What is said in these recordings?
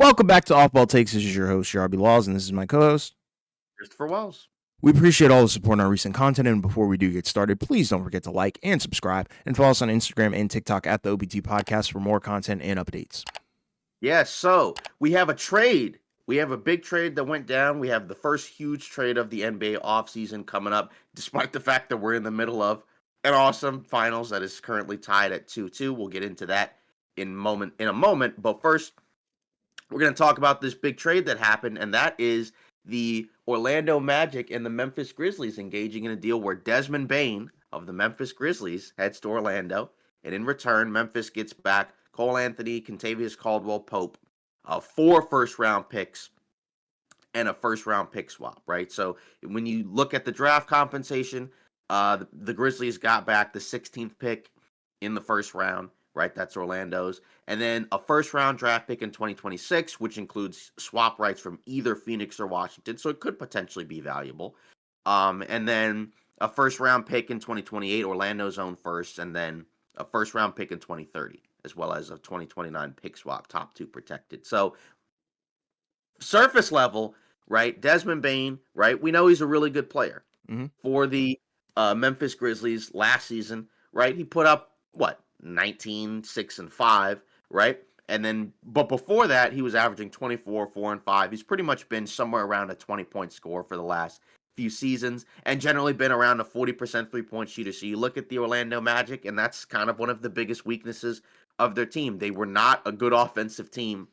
Welcome back to Off Ball Takes. This is your host, Yarby Laws, and this is my co-host, Christopher Wells. We appreciate all the support on our recent content, and before we do get started, please don't forget to like and subscribe, and follow us on Instagram and TikTok at the OBT Podcast for more content and updates. Yes, so we have a trade. We have a big trade that went down. We have the first huge trade of the NBA offseason coming up, despite the fact that we're in the middle of an awesome finals that is currently tied at 2-2. We'll get into that in a moment. But first, we're going to talk about this big trade that happened, and that is the Orlando Magic and the Memphis Grizzlies engaging in a deal where Desmond Bane of the Memphis Grizzlies heads to Orlando, and in return, Memphis gets back Cole Anthony, Kentavious, Caldwell-Pope, 4 first-round picks, and a first-round pick swap, right? So when you look at the draft compensation, the Grizzlies got back the 16th pick in the first round, right? That's Orlando's. And then a first-round draft pick in 2026, which includes swap rights from either Phoenix or Washington, so it could potentially be valuable. And then a first-round pick in 2028, Orlando's own first, and then a first-round pick in 2030, as well as a 2029 pick swap, top 2 protected. So surface level, right, Desmond Bane, right, we know he's a really good player for the Memphis Grizzlies last season, right? He put up, 19, 6, and 5, right? And then, but before that, he was averaging 24, 4, and 5. He's pretty much been somewhere around a 20-point score for the last few seasons, and generally been around a 40% three-point shooter. So you look at the Orlando Magic, and that's kind of one of the biggest weaknesses of their team. They were not a good offensive team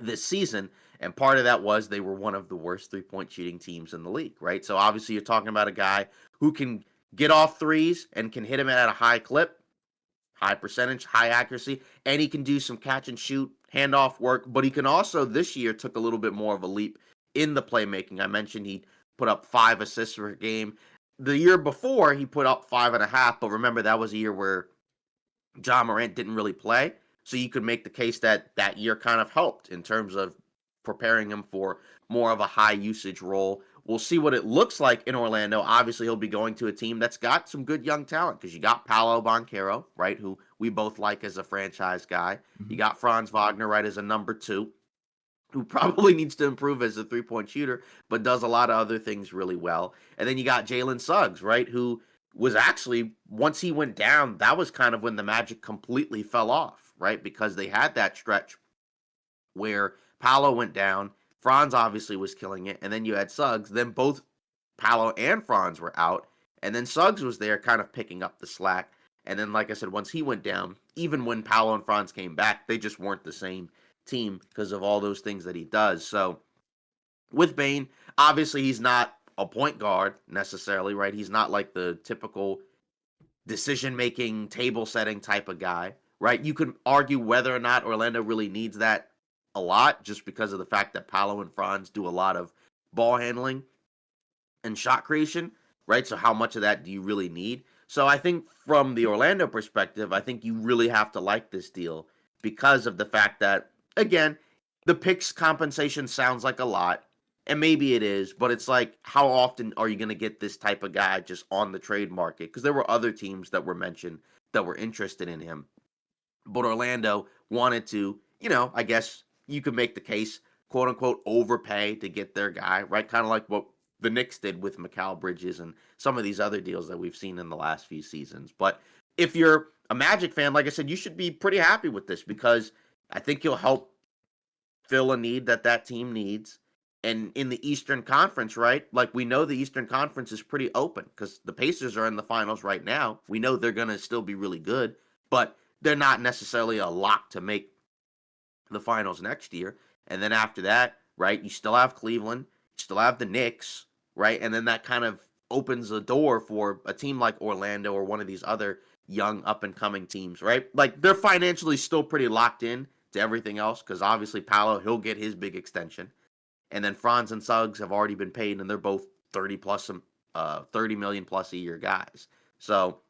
this season, and part of that was they were one of the worst three-point shooting teams in the league, right? So obviously you're talking about a guy who can get off threes and can hit them at a high clip, high percentage, high accuracy, and he can do some catch and shoot, handoff work, but he can also, this year, took a little bit more of a leap in the playmaking. I mentioned he put up 5 assists per game. The year before, he put up 5.5, but remember, that was a year where Ja Morant didn't really play, so you could make the case that that year kind of helped in terms of preparing him for more of a high usage role. We'll see what it looks like in Orlando. Obviously, he'll be going to a team that's got some good young talent because you got Paolo Banchero, right, who we both like as a franchise guy. You got Franz Wagner, right, as a number 2, who probably needs to improve as a three-point shooter, but does a lot of other things really well. And then you got Jalen Suggs, right, who was actually, once he went down, that was kind of when the Magic completely fell off, right, because they had that stretch where Paolo went down, Franz obviously was killing it, and then you had Suggs. Then both Paolo and Franz were out, and then Suggs was there kind of picking up the slack. And then, like I said, once he went down, even when Paolo and Franz came back, they just weren't the same team because of all those things that he does. So with Bane, obviously he's not a point guard necessarily, right? He's not like the typical decision-making, table-setting type of guy, right? You could argue whether or not Orlando really needs that a lot just because of the fact that Paolo and Franz do a lot of ball handling and shot creation, right? So how much of that do you really need? So I think from the Orlando perspective, I think you really have to like this deal because of the fact that, again, the picks compensation sounds like a lot, and maybe it is, but it's like, how often are you going to get this type of guy just on the trade market? Because there were other teams that were mentioned that were interested in him, but Orlando wanted to, I guess you could make the case, quote unquote, overpay to get their guy, right? Kind of like what the Knicks did with Mikal Bridges and some of these other deals that we've seen in the last few seasons. But if you're a Magic fan, like I said, you should be pretty happy with this because I think you'll help fill a need that team needs. And in the Eastern Conference, right? Like we know the Eastern Conference is pretty open because the Pacers are in the finals right now. We know they're going to still be really good, but they're not necessarily a lock to make the finals next year. And then after that, right, you still have Cleveland, you still have the Knicks, right? And then that kind of opens a door for a team like Orlando or one of these other young up-and-coming teams, right? Like they're financially still pretty locked in to everything else because obviously Paolo, he'll get his big extension. And then Franz and Suggs have already been paid, and they're both 30 million plus a year guys. So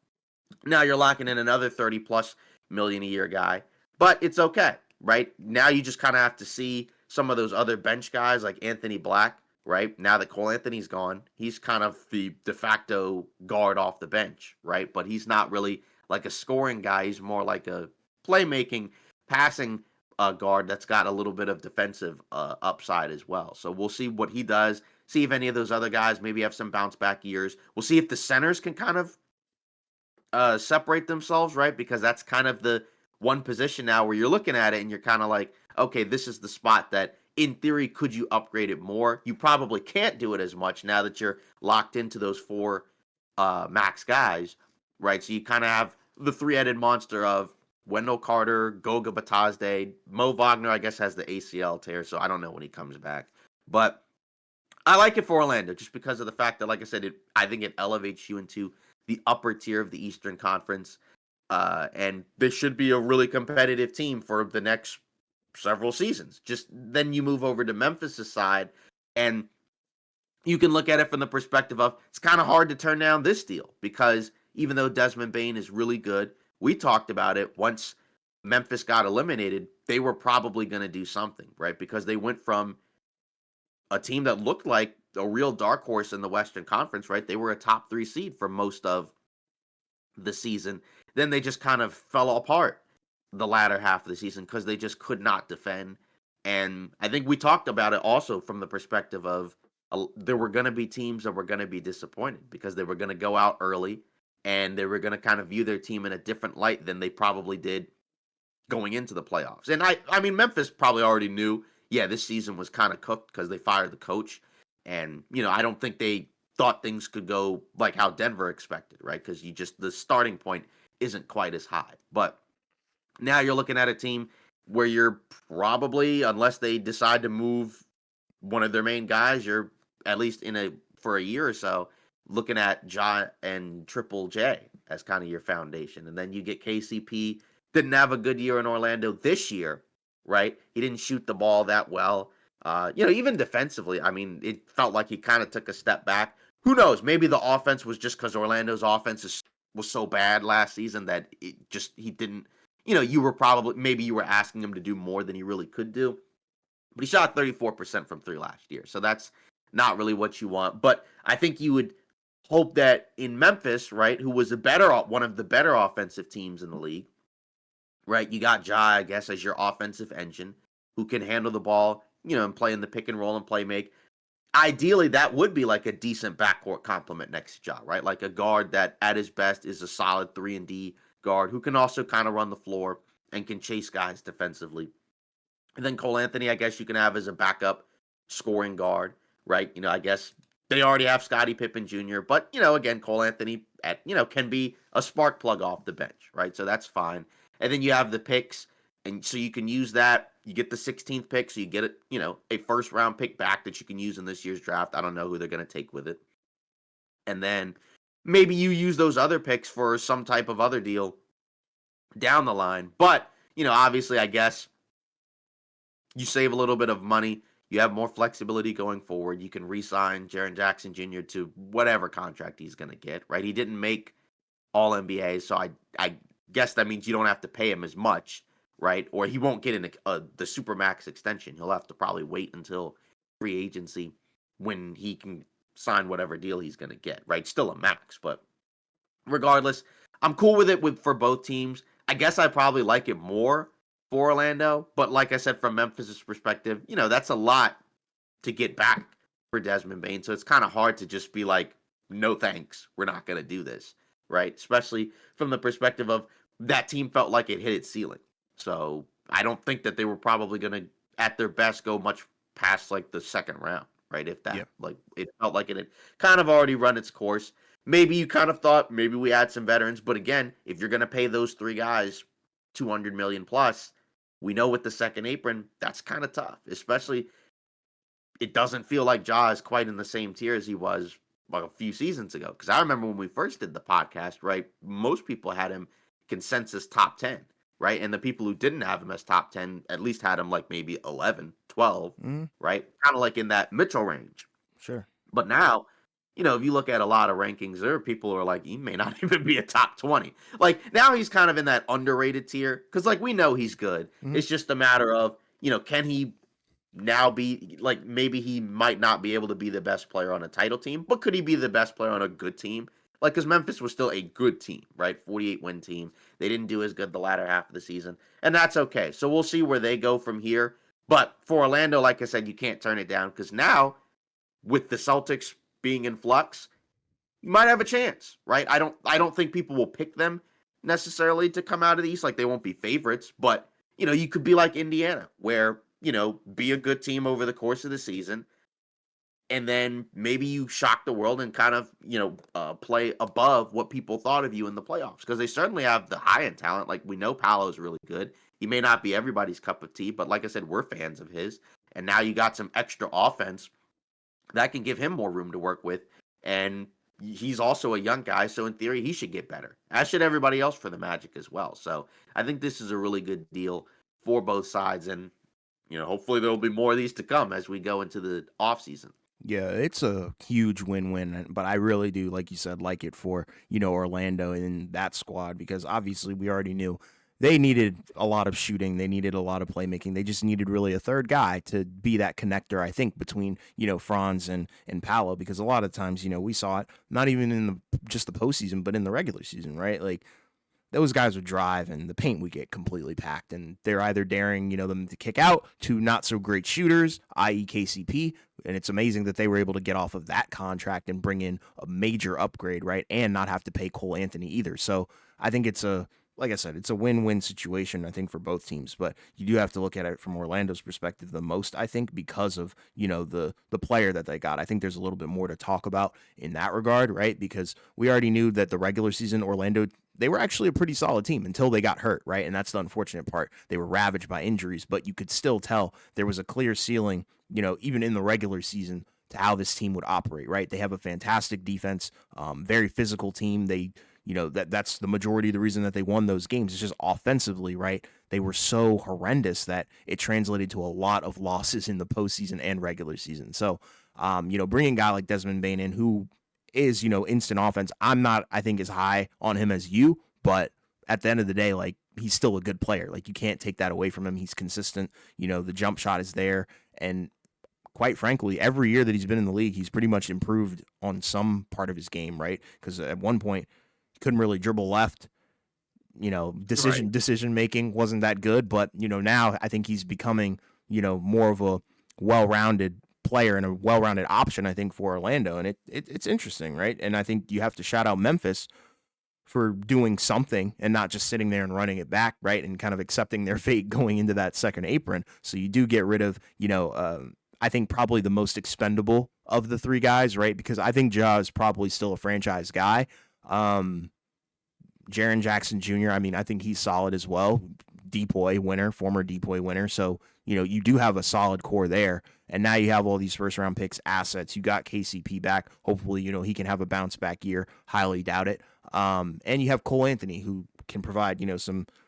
now you're locking in another 30 plus million a year guy, but it's okay, right? Now you just kind of have to see some of those other bench guys like Anthony Black, right? Now that Cole Anthony's gone, he's kind of the de facto guard off the bench, right? But he's not really like a scoring guy. He's more like a playmaking, passing a guard that's got a little bit of defensive upside as well. So we'll see what he does. See if any of those other guys maybe have some bounce back years. We'll see if the centers can kind of separate themselves, right? Because that's kind of the one position now where you're looking at it and you're kind of like, okay, this is the spot that in theory, could you upgrade it more? You probably can't do it as much now that you're locked into those four max guys, right? So you kind of have the three-headed monster of Wendell Carter, Goga Batazde, Mo Wagner, I guess, has the ACL tear, so I don't know when he comes back. But I like it for Orlando just because of the fact that, like I said, I think it elevates you into the upper tier of the Eastern Conference. And this should be a really competitive team for the next several seasons. Just then you move over to Memphis' side, and you can look at it from the perspective of it's kind of hard to turn down this deal because even though Desmond Bane is really good, we talked about it once Memphis got eliminated, they were probably going to do something, right? Because they went from a team that looked like a real dark horse in the Western Conference, right? They were a top 3 seed for most of the season. Then they just kind of fell apart the latter half of the season because they just could not defend. And I think we talked about it also from the perspective of there were going to be teams that were going to be disappointed because they were going to go out early and they were going to kind of view their team in a different light than they probably did going into the playoffs. And I mean, Memphis probably already knew, yeah, this season was kind of cooked because they fired the coach. And, I don't think they thought things could go like how Denver expected, right? Because the starting point isn't quite as high. But now you're looking at a team where you're probably, unless they decide to move one of their main guys, you're at least for a year or so, looking at Ja and Triple J as kind of your foundation. And then you get KCP, didn't have a good year in Orlando this year, right? He didn't shoot the ball that well. Even defensively, I mean, it felt like he kind of took a step back. Who knows? Maybe the offense was just because Orlando's offense was so bad last season that he didn't. You were asking him to do more than he really could do. But he shot 34% from 3 last year. So that's not really what you want. But I think you would hope that in Memphis, right, who was one of the better offensive teams in the league, right, you got Ja, I guess, as your offensive engine who can handle the ball, and play in the pick and roll and play make. Ideally, that would be like a decent backcourt complement next to Ja, right? Like a guard that at his best is a solid 3-and-D guard who can also kind of run the floor and can chase guys defensively. And then Cole Anthony, I guess you can have as a backup scoring guard, right? I guess they already have Scottie Pippen Jr., but, again, Cole Anthony can be a spark plug off the bench, right? So that's fine. And then you have the picks, and so you can use that. You get the 16th pick, so you get a first-round pick back that you can use in this year's draft. I don't know who they're going to take with it. And then maybe you use those other picks for some type of other deal down the line. But, obviously, I guess you save a little bit of money. You have more flexibility going forward. You can re-sign Jaren Jackson Jr. to whatever contract he's going to get, right? He didn't make All-NBA, so I guess that means you don't have to pay him as much, right? Or he won't get the Supermax extension. He'll have to probably wait until free agency when he can sign whatever deal he's going to get, right? Still a max, but regardless, I'm cool with it for both teams. I guess I probably like it more for Orlando, but like I said, from Memphis' perspective, that's a lot to get back for Desmond Bane. So it's kind of hard to just be like, no thanks, we're not going to do this, right? Especially from the perspective of that team felt like it hit its ceiling. So I don't think that they were probably going to, at their best, go much past like the second round, right? If that, like, it felt like it had kind of already run its course. Maybe you kind of thought maybe we had some veterans, but again, if you're going to pay those 3 guys $200 million plus, we know with the second apron, that's kind of tough, especially it doesn't feel like Ja is quite in the same tier as he was like a few seasons ago. Because I remember when we first did the podcast, right, most people had him consensus top 10, right? And the people who didn't have him as top 10 at least had him like maybe 11, 12, right? Kind of like in that Mitchell range. Sure. But now, if you look at a lot of rankings, there are people who are like, he may not even be a top 20. Like, now he's kind of in that underrated tier because, like, we know he's good. It's just a matter of, can he now be, like, maybe he might not be able to be the best player on a title team, but could he be the best player on a good team? Like, because Memphis was still a good team, right? 48-win team. They didn't do as good the latter half of the season, and that's okay. So we'll see where they go from here. But for Orlando, like I said, you can't turn it down because now with the Celtics being in flux, you might have a chance, right? I don't think people will pick them necessarily to come out of the East. Like they won't be favorites, but you could be like Indiana, where be a good team over the course of the season, and then maybe you shock the world and kind of play above what people thought of you in the playoffs because they certainly have the high end talent. Like we know Paolo's really good. He may not be everybody's cup of tea, but like I said, we're fans of his. And now you got some extra offense that can give him more room to work with. And he's also a young guy, so in theory, he should get better, as should everybody else for the Magic as well. So I think this is a really good deal for both sides. And, hopefully there will be more of these to come as we go into the offseason. Yeah, it's a huge win-win, but I really do, like you said, like it for, Orlando and that squad because obviously we already knew they needed a lot of shooting. They needed a lot of playmaking. They just needed really a third guy to be that connector, I think, between, Franz and Paolo because a lot of times, we saw it not even in just the postseason, but in the regular season, right? Like those guys would drive and the paint would get completely packed and they're either daring, them to kick out to not so great shooters, i.e. KCP. And it's amazing that they were able to get off of that contract and bring in a major upgrade, right? And not have to pay Cole Anthony either. So I think like I said, it's a win-win situation, I think, for both teams. But you do have to look at it from Orlando's perspective the most, I think, because of, the player that they got. I think there's a little bit more to talk about in that regard, right? Because we already knew that the regular season Orlando, they were actually a pretty solid team until they got hurt, right? And that's the unfortunate part. They were ravaged by injuries, but you could still tell there was a clear ceiling, even in the regular season to how this team would operate, right? They have a fantastic defense, very physical team. They that's the majority of the reason that they won those games. It's just offensively, right? They were so horrendous that it translated to a lot of losses in the postseason and regular season. So, bringing a guy like Desmond Bane in, who is, instant offense, I'm not, I think, as high on him as you, but at the end of the day, like, he's still a good player. Like, you can't take that away from him. He's consistent. The jump shot is there. And quite frankly, every year that he's been in the league, he's pretty much improved on some part of his game, right? Because at one point, couldn't really dribble left. Decision making wasn't that good, but now I think he's becoming more of a well-rounded player and a well-rounded option, I think, for Orlando, and it's interesting, right? And I think you have to shout out Memphis for doing something and not just sitting there and running it back, right? And kind of accepting their fate going into that second apron. So you do get rid of I think probably the most expendable of the three guys, right? Because I think Ja is probably still a franchise guy. Jaren Jackson Jr., I mean, I think he's solid as well. Former DPOY winner. So, you do have a solid core there. And now you have all these first round picks, assets. You got KCP back. Hopefully, he can have a bounce back year. Highly doubt it. And you have Cole Anthony, who can provide,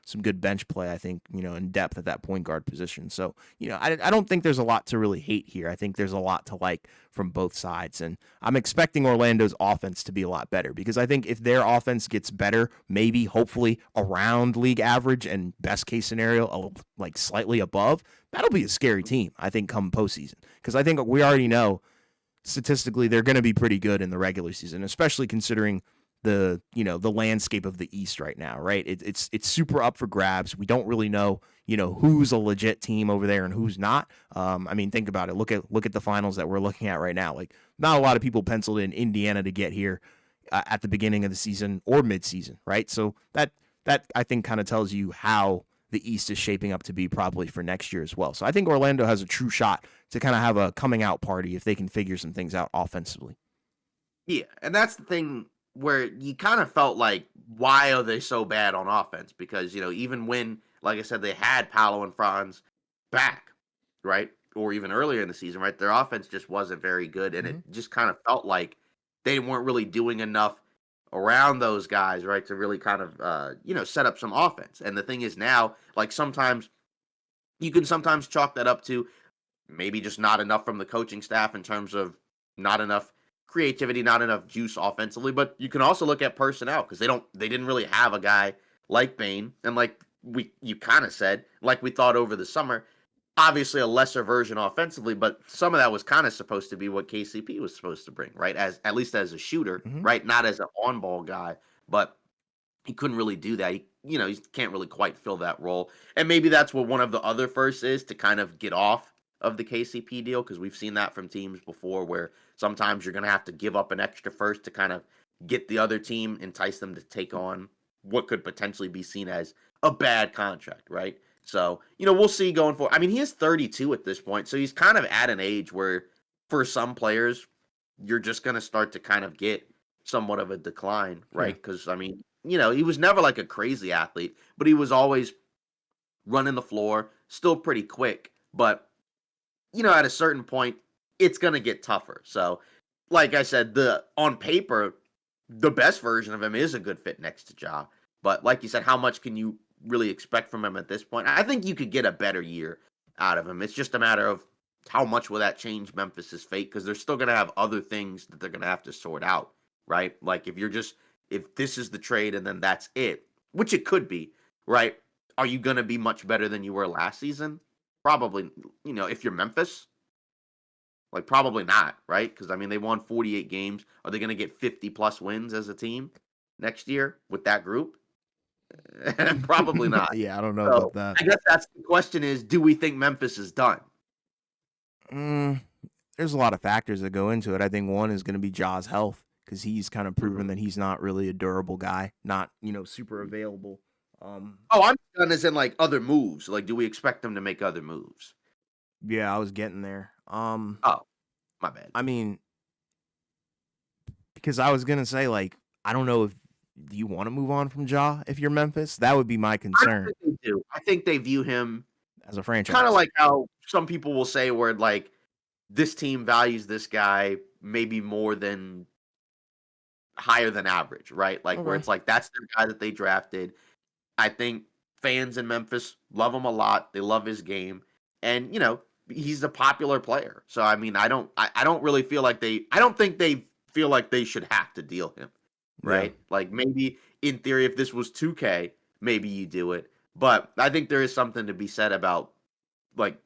some good bench play, I think, in depth at that point guard position. So, I don't think there's a lot to really hate here. I think there's a lot to like from both sides. And I'm expecting Orlando's offense to be a lot better because I think if their offense gets better, maybe hopefully around league average and best case scenario, like slightly above, that'll be a scary team, I think, come postseason. Because I think we already know statistically they're going to be pretty good in the regular season, especially considering the landscape of the East right now, right? It's super up for grabs. We don't really know, who's a legit team over there and who's not. I mean, think about it. Look at the finals that we're looking at right now. Like, not a lot of people penciled in Indiana to get here at the beginning of the season or midseason, right? So that I think kind of tells you how the East is shaping up to be probably for next year as well. So I think Orlando has a true shot to kind of have a coming out party if they can figure some things out offensively. Yeah, and that's the thing where you kind of felt like, why are they so bad on offense? Because, even when, like I said, they had Paolo and Franz back, right? Or even earlier in the season, right? Their offense just wasn't very good. And it just kind of felt like they weren't really doing enough around those guys, right? To really kind of, set up some offense. And the thing is now, like sometimes you can sometimes chalk that up to maybe just not enough from the coaching staff in terms of not enough creativity, not enough juice offensively, but you can also look at personnel because they didn't really have a guy like Bane, and like you kind of said, like we thought over the summer, obviously a lesser version offensively, but some of that was kind of supposed to be what KCP was supposed to bring, right? As at least as a shooter, Hmm. right? Not as an on-ball guy, but he couldn't really do that. He can't really quite fill that role. And maybe that's what one of the other firsts is to kind of get off of the KCP deal because we've seen that from teams before where sometimes you're going to have to give up an extra first to kind of get the other team, entice them to take on what could potentially be seen as a bad contract, right? So, we'll see going forward. I mean, he is 32 at this point, so he's kind of at an age where for some players, you're just going to start to kind of get somewhat of a decline, Yeah. right? Because, I mean, he was never like a crazy athlete, but he was always running the floor, still pretty quick. But, at a certain point, it's going to get tougher. So, like I said, on paper, the best version of him is a good fit next to Ja. But like you said, how much can you really expect from him at this point? I think you could get a better year out of him. It's just a matter of how much will that change Memphis's fate because they're still going to have other things that they're going to have to sort out, right? Like if this is the trade and then that's it, which it could be, right? Are you going to be much better than you were last season? Probably, if you're Memphis, like probably not, right? Because I mean they won 48 games. Are they going to get 50 plus wins as a team next year with that group? Probably not. Yeah, I don't know about So that. I guess that's the question: is do we think Memphis is done? Mm, there's a lot of factors that go into it. I think one is going to be Ja's health because he's kind of proven Mhm. that he's not really a durable guy, not super available. Um, Oh, I'm done as in like other moves. Like, do we expect them to make other moves? yeah, I was getting there. Oh, my bad. I mean, because I was gonna say like I don't know if do you want to move on from Ja if you're Memphis? That would be my I don't concern think they do. I think they view him as a kind of franchise. like how some people will say, where like this team values this guy maybe more than higher than average, right? Like where Okay. it's like that's their guy that they drafted. I think fans in Memphis love him a lot. They love his game, and he's a popular player. So I mean, I don't really feel like I don't think they feel like they should have to deal him, Yeah. right? Like maybe in theory, if this was 2K, maybe you do it. But I think there is something to be said about like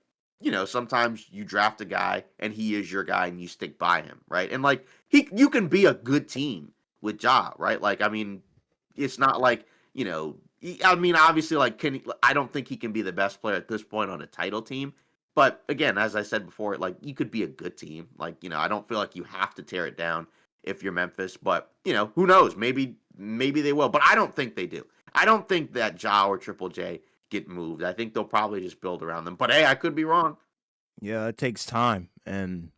sometimes you draft a guy and he is your guy and you stick by him, right? And like you can be a good team with Ja, right? Like I mean, it's not like I mean, obviously, like I don't think he can be the best player at this point on a title team. But again, as I said before, like you could be a good team. Like I don't feel like you have to tear it down if you're Memphis. But who knows? Maybe they will. But I don't think they do. I don't think that Ja or Triple J get moved. I think they'll probably just build around them. But hey, I could be wrong. Yeah, it takes time, and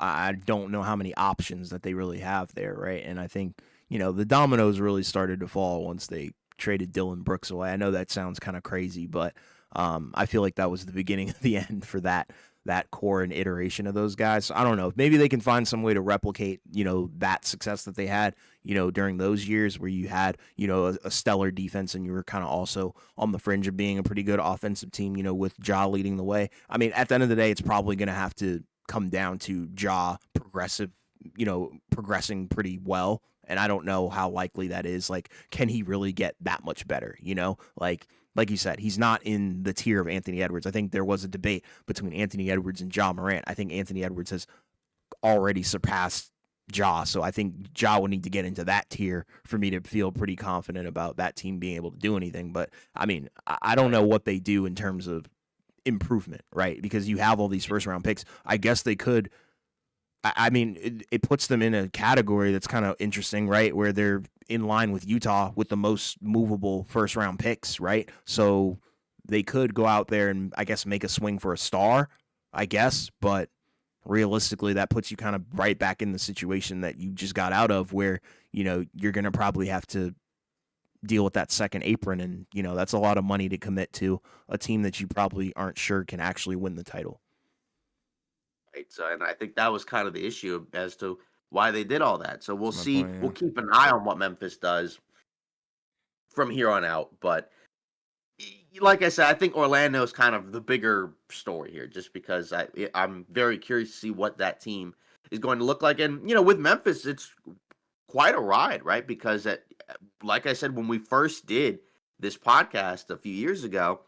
I don't know how many options that they really have there, right? And I think the dominoes really started to fall once they traded Dylan Brooks away. I know that sounds kind of crazy, but I feel like that was the beginning of the end for that core and iteration of those guys. So I don't know. Maybe they can find some way to replicate that success that they had during those years where you had a stellar defense and you were kind of also on the fringe of being a pretty good offensive team, with Ja leading the way. I mean, at the end of the day, it's probably going to have to come down to Ja progressing pretty well. And I don't know how likely that is. Like, can he really get that much better? Like you said, he's not in the tier of Anthony Edwards. I think there was a debate between Anthony Edwards and Ja Morant. I think Anthony Edwards has already surpassed Ja, so I think Ja would need to get into that tier for me to feel pretty confident about that team being able to do anything. But I mean, I don't know what they do in terms of improvement, right? Because you have all these first round picks. I guess they could. I mean, it puts them in a category that's kind of interesting, right? Where they're in line with Utah with the most movable first round picks, right? So they could go out there and I guess make a swing for a star, I guess, but realistically that puts you kind of right back in the situation that you just got out of where, you're going to probably have to deal with that second apron and, that's a lot of money to commit to a team that you probably aren't sure can actually win the title. Right. So, and I think that was kind of the issue as to why they did all that. So we'll That's my see. point, We'll yeah. keep an eye on what Memphis does from here on out. But like I said, I think Orlando is kind of the bigger story here, just because I'm very curious to see what that team is going to look like. And with Memphis, it's quite a ride, right? Because like I said, when we first did this podcast a few years ago,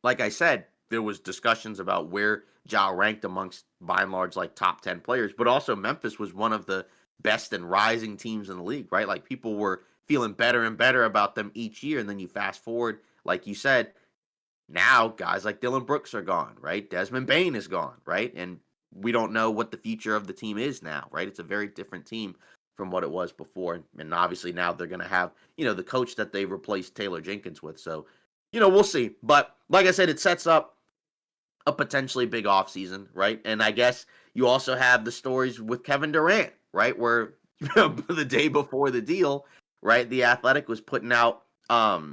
like I said, there was discussions about where Ja ranked amongst by and large like top 10 players, but also Memphis was one of the best and rising teams in the league, right? Like people were feeling better and better about them each year. And then you fast forward, like you said, now guys like Dylan Brooks are gone, right? Desmond Bane is gone, right? And we don't know what the future of the team is now, right? It's a very different team from what it was before. And obviously now they're going to have, the coach that they replaced Taylor Jenkins with. So, we'll see. But like I said, it sets up a potentially big offseason, right? And I guess you also have the stories with Kevin Durant, right? Where the day before the deal, right, the Athletic was putting out I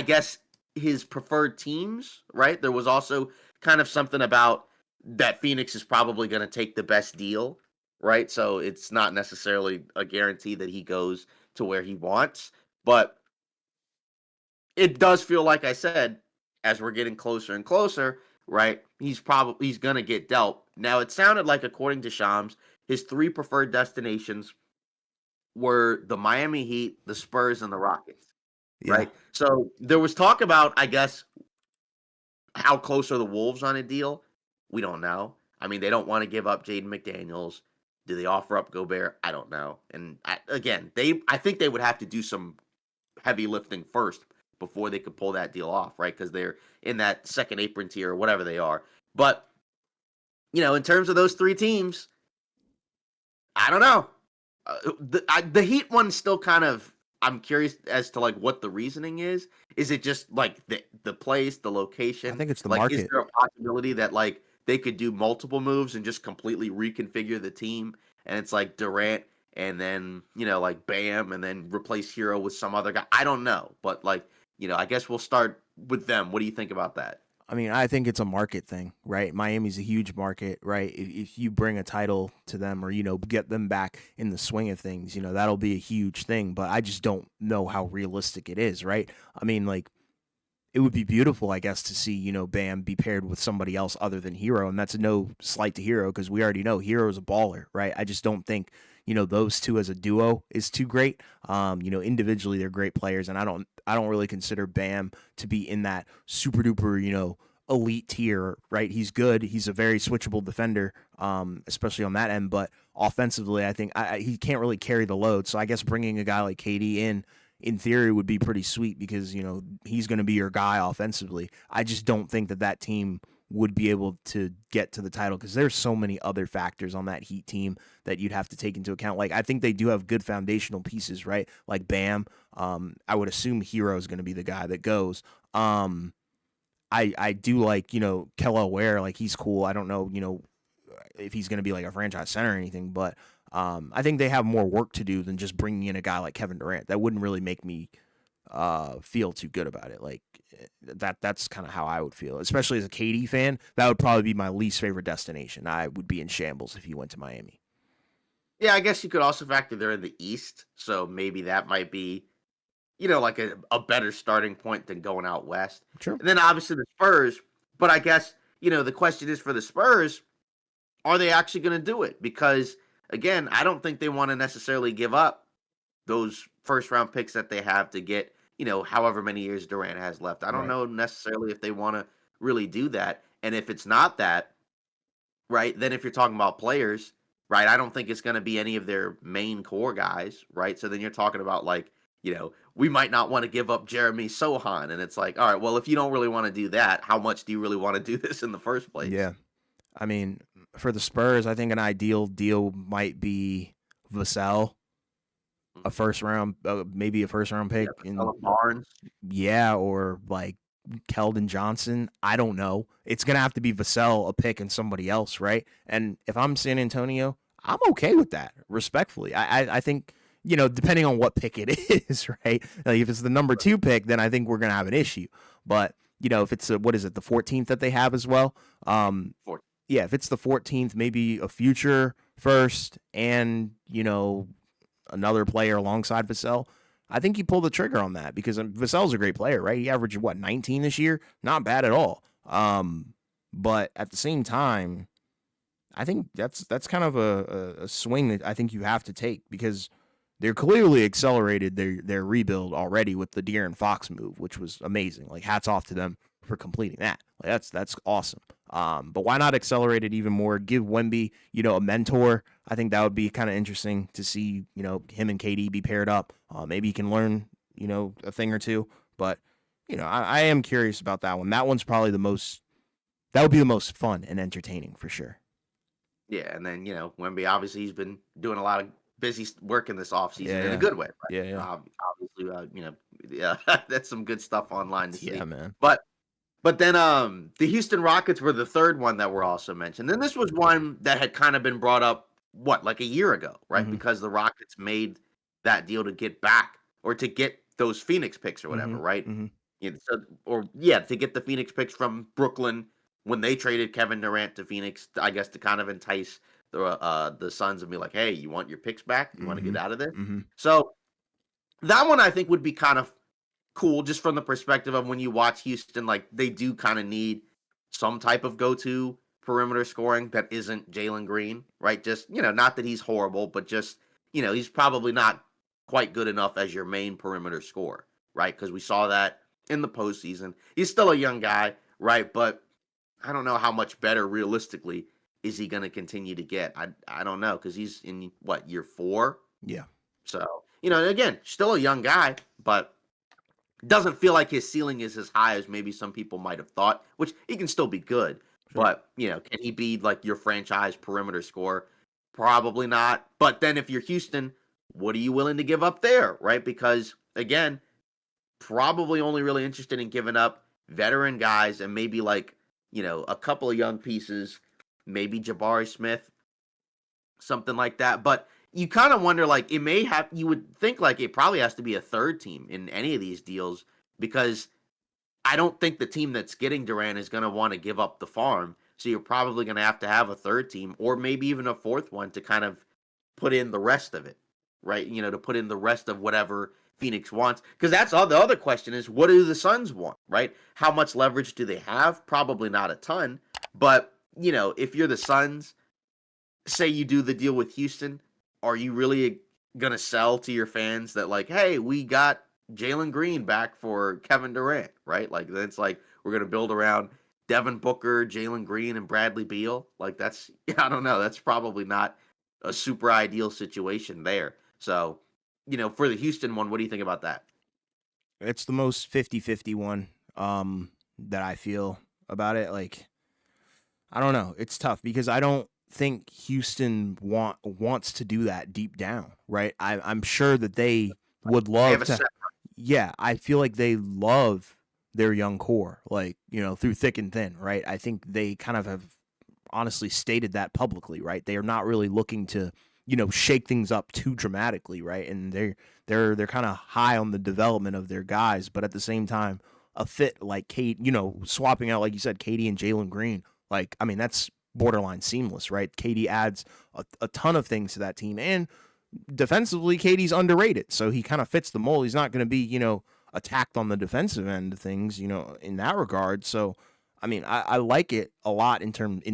guess his preferred teams, right? There was also kind of something about that Phoenix is probably going to take the best deal, right? So it's not necessarily a guarantee that he goes to where he wants, but it does feel like I said, as we're getting closer and closer, right? He's gonna get dealt. Now it sounded like, according to Shams, his three preferred destinations were the Miami Heat, the Spurs, and the Rockets, Yeah. right? So there was talk about, I guess, how close are the Wolves on a deal? We don't know. I mean, they don't want to give up Jaden McDaniels. Do they offer up Gobert? I don't know. And again, I think they would have to do some heavy lifting first before they could pull that deal off, right? Because they're in that second apron tier or whatever they are. But in terms of those three teams, I don't know. The Heat one still kind of. I'm curious as to like what the reasoning is. Is it just like the place, the I location? think it's the Like, is market. there a possibility that like they could do multiple moves and just completely reconfigure the team? And it's like Durant and then like Bam and then replace Hero with some other guy. I don't know, but like I guess we'll start with them. What do you think about that? I mean, I think it's a market thing, right? Miami's a huge market, right? If you bring a title to them or, get them back in the swing of things, that'll be a huge thing. But I just don't know how realistic it is, right? I mean, like, it would be beautiful, I guess, to see, Bam be paired with somebody else other than Hero. And that's no slight to Hero because we already know Hero's a baller, right? I just don't think, those two as a duo is too great. Individually they're great players, and I don't really consider Bam to be in that super duper, elite tier, right? He's good. He's a very switchable defender, especially on that end. But offensively, I think he can't really carry the load. So I guess bringing a guy like KD in theory would be pretty sweet because he's going to be your guy offensively. I just don't think that team would be able to get to the title because there's so many other factors on that Heat team that you'd have to take into account. Like, I think they do have good foundational pieces, right? Like Bam. I would assume Hero is going to be the guy that goes. I do like, Kello Ware, like he's cool. I don't know, if he's going to be like a franchise center or anything, but I think they have more work to do than just bringing in a guy like Kevin Durant. That wouldn't really make me feel too good about it. Like that's kind of how I would feel, especially as a KD fan. That would probably be my least favorite destination. I would be in shambles if he went to Miami. Yeah, I guess you could also factor they're in the East, so maybe that might be like a better starting point than going out west. Sure. And then obviously the Spurs, but I guess, the question is for the Spurs, are they actually going to do it? Because again, I don't think they want to necessarily give up those first round picks that they have to get, however many years Durant has left. I don't Right. know necessarily if they want to really do that. And if it's not that, right, then if you're talking about players, right, I don't think it's going to be any of their main core guys, right? So then you're talking about like, we might not want to give up Jeremy Sohan. And it's like, all right, well, if you don't really want to do that, how much do you really want to do this in the first place? Yeah. I mean, for the Spurs, I think an ideal deal might be Vassell, a Mhm. first round, maybe a first round Yeah, pick, Marcelo and Barnes. yeah, or like Keldon Johnson. I don't know. It's gonna have to be Vassell, a pick, and somebody else, right? And if I'm San Antonio, I'm okay with that. Respectfully, I think depending on what pick it is, right? Like if it's the number 2 pick, then I think we're gonna have an issue. But if it's what is it, the 14th that they have as well? For Yeah, if it's the 14th, maybe a future first and another player alongside Vassell, I think you pull the trigger on that because Vassell's a great player, right? He averaged 19 this year, not bad at all. But at the same time, I think that's kind of a swing that I think you have to take because they're clearly accelerated their rebuild already with the De'Aaron Fox move, which was amazing. Like hats off to them for completing that. Like that's awesome. But why not accelerate it even more? Give Wemby, a mentor. I think that would be kind of interesting to see, him and KD be paired up. Maybe he can learn, a thing or two. But, I am curious about that one. That one's probably that would be the most fun and entertaining for sure. Yeah, and then Wemby obviously he's been doing a lot of busy work in this offseason in a Yeah, good way. Right? yeah, yeah, Obviously, yeah, that's some good stuff online to see. yeah, man. But then the Houston Rockets were the third one that were also mentioned. And this was one that had kind of been brought up like a year ago, right? Mm-hmm. Because the Rockets made that deal to get back or to get those Phoenix picks or whatever, Mm-hmm. right? Mm-hmm. To get the Phoenix picks from Brooklyn when they traded Kevin Durant to Phoenix, I guess to kind of entice the Suns and be like, hey, you want your picks back? You want to Mm-hmm. get out of there? Mm-hmm. So that one I think would be kind of cool just from the perspective of when you watch Houston, like they do kind of need some type of go-to perimeter scoring that isn't Jalen Green, right? Just, not that he's horrible, but just, he's probably not quite good enough as your main perimeter scorer, right? Because we saw that in the postseason. He's still a young guy, right? But I don't know how much better realistically is he going to continue to get. I don't know because he's in year 4? Yeah. So, again, still a young guy, but doesn't feel like his ceiling is as high as maybe some people might have thought, which he can still be good. Sure. But, can he be like your franchise perimeter scorer? Probably not. But then if you're Houston, what are you willing to give up there, right? Because, again, probably only really interested in giving up veteran guys and maybe like, a couple of young pieces, maybe Jabari Smith, something like that. But you kind of wonder, like, you would think like it probably has to be a third team in any of these deals because I don't think the team that's getting Durant is going to want to give up the farm. So you're probably going to have a third team or maybe even a fourth one to kind of put in the rest of it, right? To put in the rest of whatever Phoenix wants. Because that's all the other question is, what do the Suns want, right? How much leverage do they have? Probably not a ton. But, if you're the Suns, say you do the deal with Houston, are you really going to sell to your fans that like, hey, we got Jalen Green back for Kevin Durant, right? Like, that's like, we're going to build around Devin Booker, Jalen Green, and Bradley Beal. Like, that's, I don't know. That's probably not a super ideal situation there. So, for the Houston one, what do you think about that? It's the most 50-50 one that I feel about it. Like, I don't know. It's tough because I don't think Houston wants to do that deep down, right? I'm sure that they would They love have a to. set. Yeah, I feel like they love their young core, like, through thick and thin, right? I think they kind of have honestly stated that publicly, right? They are not really looking to, shake things up too dramatically, right? And they're kind of high on the development of their guys, but at the same time, a fit like Kate, swapping out, like you said, Katie and Jalen Green, like, I mean, that's borderline seamless, right? Katie adds a ton of things to that team, and defensively, Katie's underrated, so he kind of fits the mold. He's not going to be, attacked on the defensive end of things, in that regard. So, I mean, I like it a lot in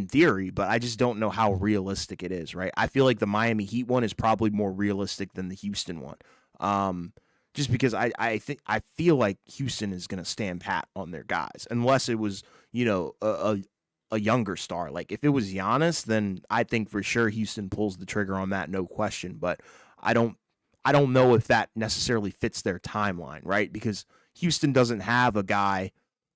theory, but I just don't know how realistic it is, right? I feel like the Miami Heat one is probably more realistic than the Houston one. Just because I feel like Houston is going to stand pat on their guys, unless it was, a younger star. Like if it was Giannis, then I think for sure Houston pulls the trigger on that, no question. But I don't know if that necessarily fits their timeline, right? Because Houston doesn't have a guy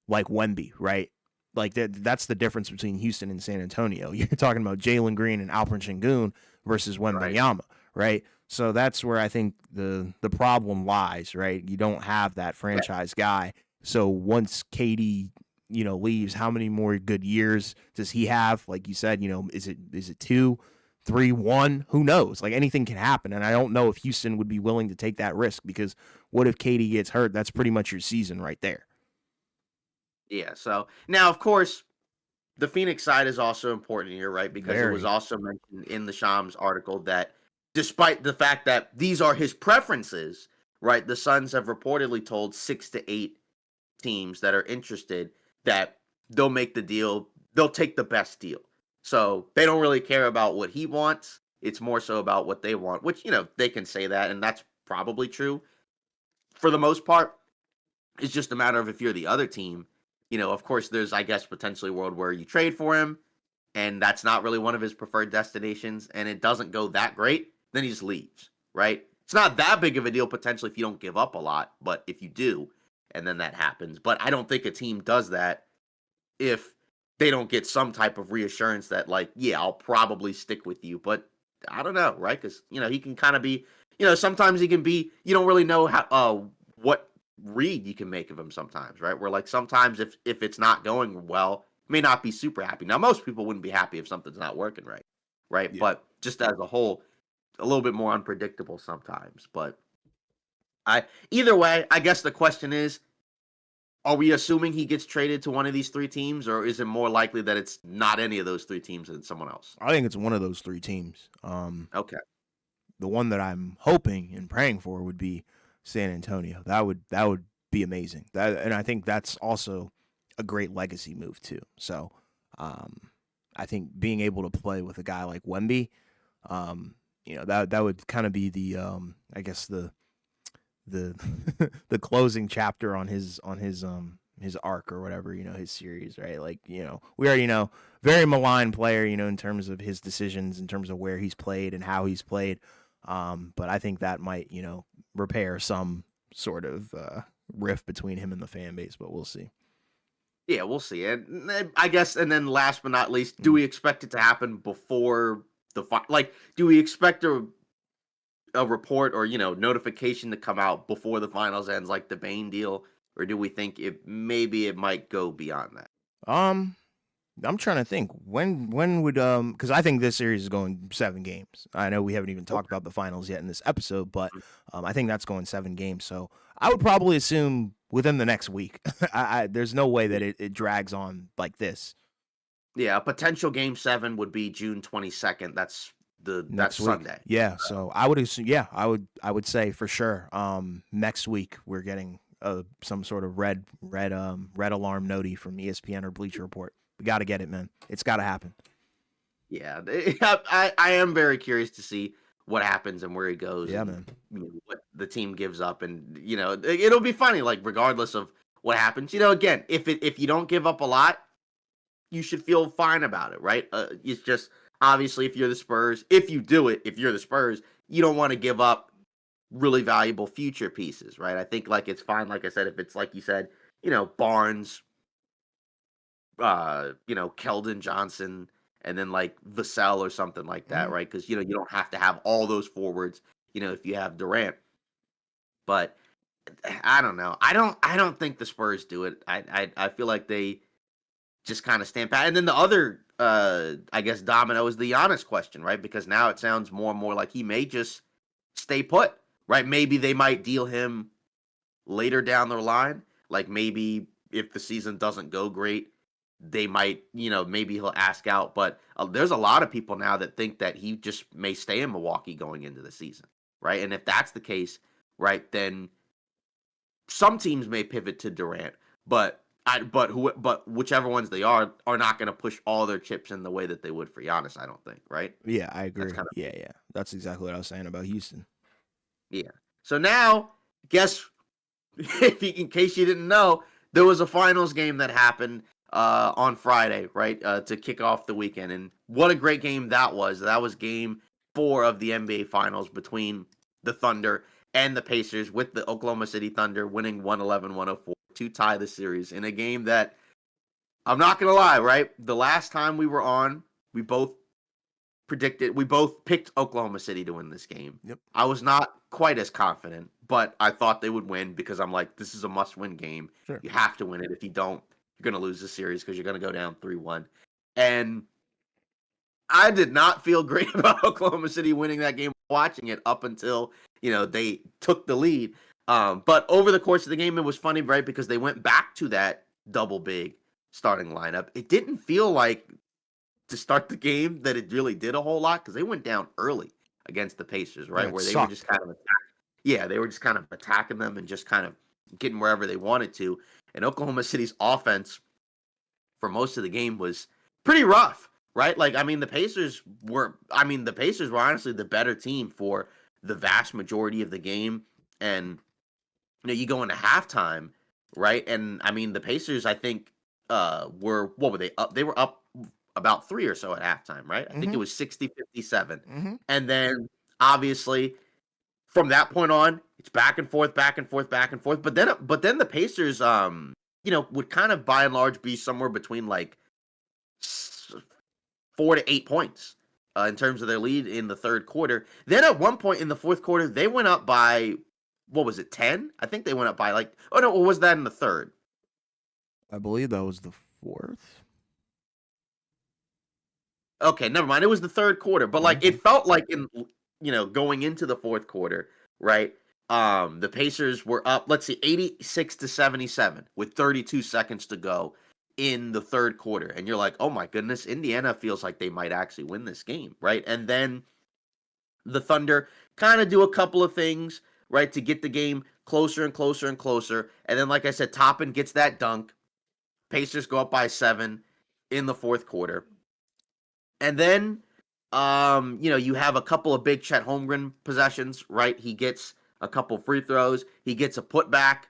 like Wemby, right? Like that's the difference between Houston and San Antonio. You're talking about Jalen Green and Alperen Sengun versus Wembanyama, right? So that's where I think the problem lies, right? You don't have that franchise guy. So once KD, leaves, how many more good years does he have? Like you said, is it 2, 3, 1? Who knows? Like anything can happen, and I don't know if Houston would be willing to take that risk because what if KD gets hurt? That's pretty much your season right there. Yeah. So now, of course, the Phoenix side is also important here, right? Because it was Very. also mentioned in the Shams article that despite the fact that these are his preferences, right, the Suns have reportedly told 6 to 8 teams that are interested that they'll make the deal, they'll take the best deal. So they don't really care about what he wants. It's more so about what they want, which, they can say that, and that's probably true for the most part. It's just a matter of if you're the other team, Of course, there's, I guess, potentially a world where you trade for him and that's not really one of his preferred destinations and it doesn't go that great, then he just leaves, right? It's not that big of a deal potentially if you don't give up a lot, but if you do, and then that happens. But I don't think a team does that if they don't get some type of reassurance that, like, yeah, I'll probably stick with you. But I don't know, right? Because he can kind of be, sometimes he can be. You don't really know how what read you can make of him sometimes, right? Where like sometimes if it's not going well, he may not be super happy. Now most people wouldn't be happy if something's not working right, right? Yeah. But just as a whole, a little bit more unpredictable sometimes. But I either way, I guess the question is, are we assuming he gets traded to one of these three teams, or is it more likely that it's not any of those three teams and it's someone else? I think it's one of those three teams. Okay. The one that I'm hoping and praying for would be San Antonio. That would be amazing. And I think that's also a great legacy move too. So, I think being able to play with a guy like Wemby, that would kind of be the I guess the the closing chapter on his arc or whatever, his series, right? Like, we already know very maligned player, in terms of his decisions, in terms of where he's played and how he's played. But I think that might, repair some sort of rift between him and the fan base, but we'll see. Yeah, we'll see. And I guess, and then last but not least, do Mm. we expect it to happen before like, do we expect a report or notification to come out before the finals ends, like the Bane deal, or do we think it might go beyond that? Um, I'm trying to think when would because I think this series is going 7 games. I know we haven't even talked Okay. about the finals yet in this episode, but I think that's going 7 games. So I would probably assume within the next week. There's no way that it drags on like this Yeah, a potential game 7 would be June 22nd. That's next week. Sunday. Yeah, so I would assume. Yeah, I would say for sure. Next week we're getting some sort of red alarm noti from ESPN or Bleacher Report. We got to get it, man. It's got to happen. Yeah, I am very curious to see what happens and where he goes Yeah, and man. what the team gives up, and it'll be funny. Like regardless of what happens, again, if you don't give up a lot, you should feel fine about it, right? It's just obviously if you're the Spurs, if you do it, if you're the Spurs, you don't want to give up really valuable future pieces, right? I think like it's fine. Like I said, if it's like you said, Barnes, Keldon Johnson, and then like Vassell or something like that, Mhm. right? Because you don't have to have all those forwards, if you have Durant. But I don't know. I don't think the Spurs do it. I feel like they just kind of stand pat. And then the other I guess domino is the Giannis question, right? Because now it sounds more and more like he may just stay put, right? Maybe they might deal him later down the line. Like maybe if the season doesn't go great, they might, maybe he'll ask out. But there's a lot of people now that think that he just may stay in Milwaukee going into the season, right? And if that's the case, right, then some teams may pivot to Durant, but whichever ones they are not going to push all their chips in the way that they would for Giannis. I don't think, right? Yeah, I That's agree. kind of Yeah, yeah. That's exactly what I was saying about Houston. yeah. So now, guess in case you didn't know, there was a finals game that happened on Friday, right, to kick off the weekend, and what a great game that was. That was game 4 of the NBA Finals between the Thunder and the Pacers, with the Oklahoma City Thunder winning 111-104 to tie the series in a game that I'm not gonna lie, right? The last time we were on, we both we both picked Oklahoma City to win this game. Yep. I was not quite as confident, but I thought they would win because I'm like, this is a must-win game. Sure. You have to win it. If you don't, you're going to lose the series because you're going to go down 3-1. And I did not feel great about Oklahoma City winning that game watching it up until, they took the lead. But over the course of the game, it was funny, right? Because they went back to that double big starting lineup. It didn't feel like to start the game that it really did a whole lot because they went down early against the Pacers, Yeah, right? it Where they were just sucked. kind of they were just kind of attacking them and just kind of getting wherever they wanted to. And Oklahoma City's offense for most of the game was pretty rough, right? Like the Pacers were honestly the better team for the vast majority of the game. And you go into halftime, right? And I mean the Pacers, I think what were they up? They were up about 3 or so at halftime, right? I think it Mhm. was 60-57. Mhm. And then obviously from that point on, it's back and forth, back and forth, back and forth. But then the Pacers, would kind of by and large be somewhere between like 4 to 8 points in terms of their lead in the third quarter. Then at one point in the fourth quarter, they went up by what was it, 10? I think they went up by like, oh no, what was that in the third? I believe that was the fourth. Okay, never mind. It was the third quarter, but like Okay. it felt like going into the fourth quarter, right? The Pacers were up, let's see, 86-77 with 32 seconds to go in the third quarter. And you're like, "Oh my goodness, Indiana feels like they might actually win this game," right? And then the Thunder kind of do a couple of things, right, to get the game closer and closer and closer. And then like I said, Toppin gets that dunk. Pacers go up by 7 in the fourth quarter. And then, you have a couple of big Chet Holmgren possessions, right? He gets a couple free throws, he gets a putback,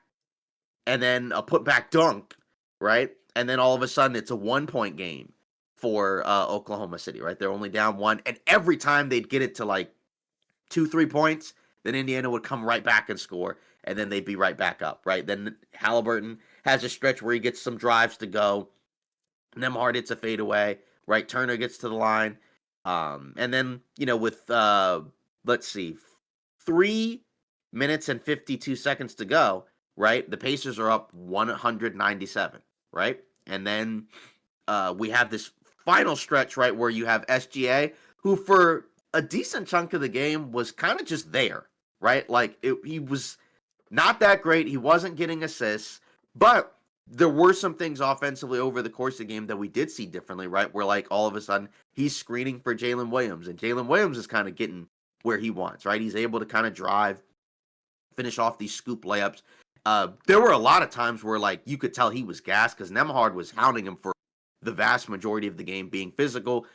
and then a putback dunk, right? And then all of a sudden, it's a 1 point game for Oklahoma City, right? They're only down 1, and every time they'd get it to like 2, 3 points, then Indiana would come right back and score, and then they'd be right back up, right? Then Halliburton has a stretch where he gets some drives to go. Nemhard hits a fadeaway, right? Turner gets to the line. And then, with, let's see, 3 minutes and 52 seconds to go, right? The Pacers are up 197, right? And then we have this final stretch, right, where you have SGA, who for a decent chunk of the game was kind of just there, right? Like he was not that great. He wasn't getting assists, but there were some things offensively over the course of the game that we did see differently, right? Where like all of a sudden he's screening for Jalen Williams, and Jalen Williams is kind of getting where he wants, right? He's able to kind of drive, finish off these scoop layups. There were a lot of times where like you could tell he was gassed because Nemhard was hounding him for the vast majority of the game, being physical,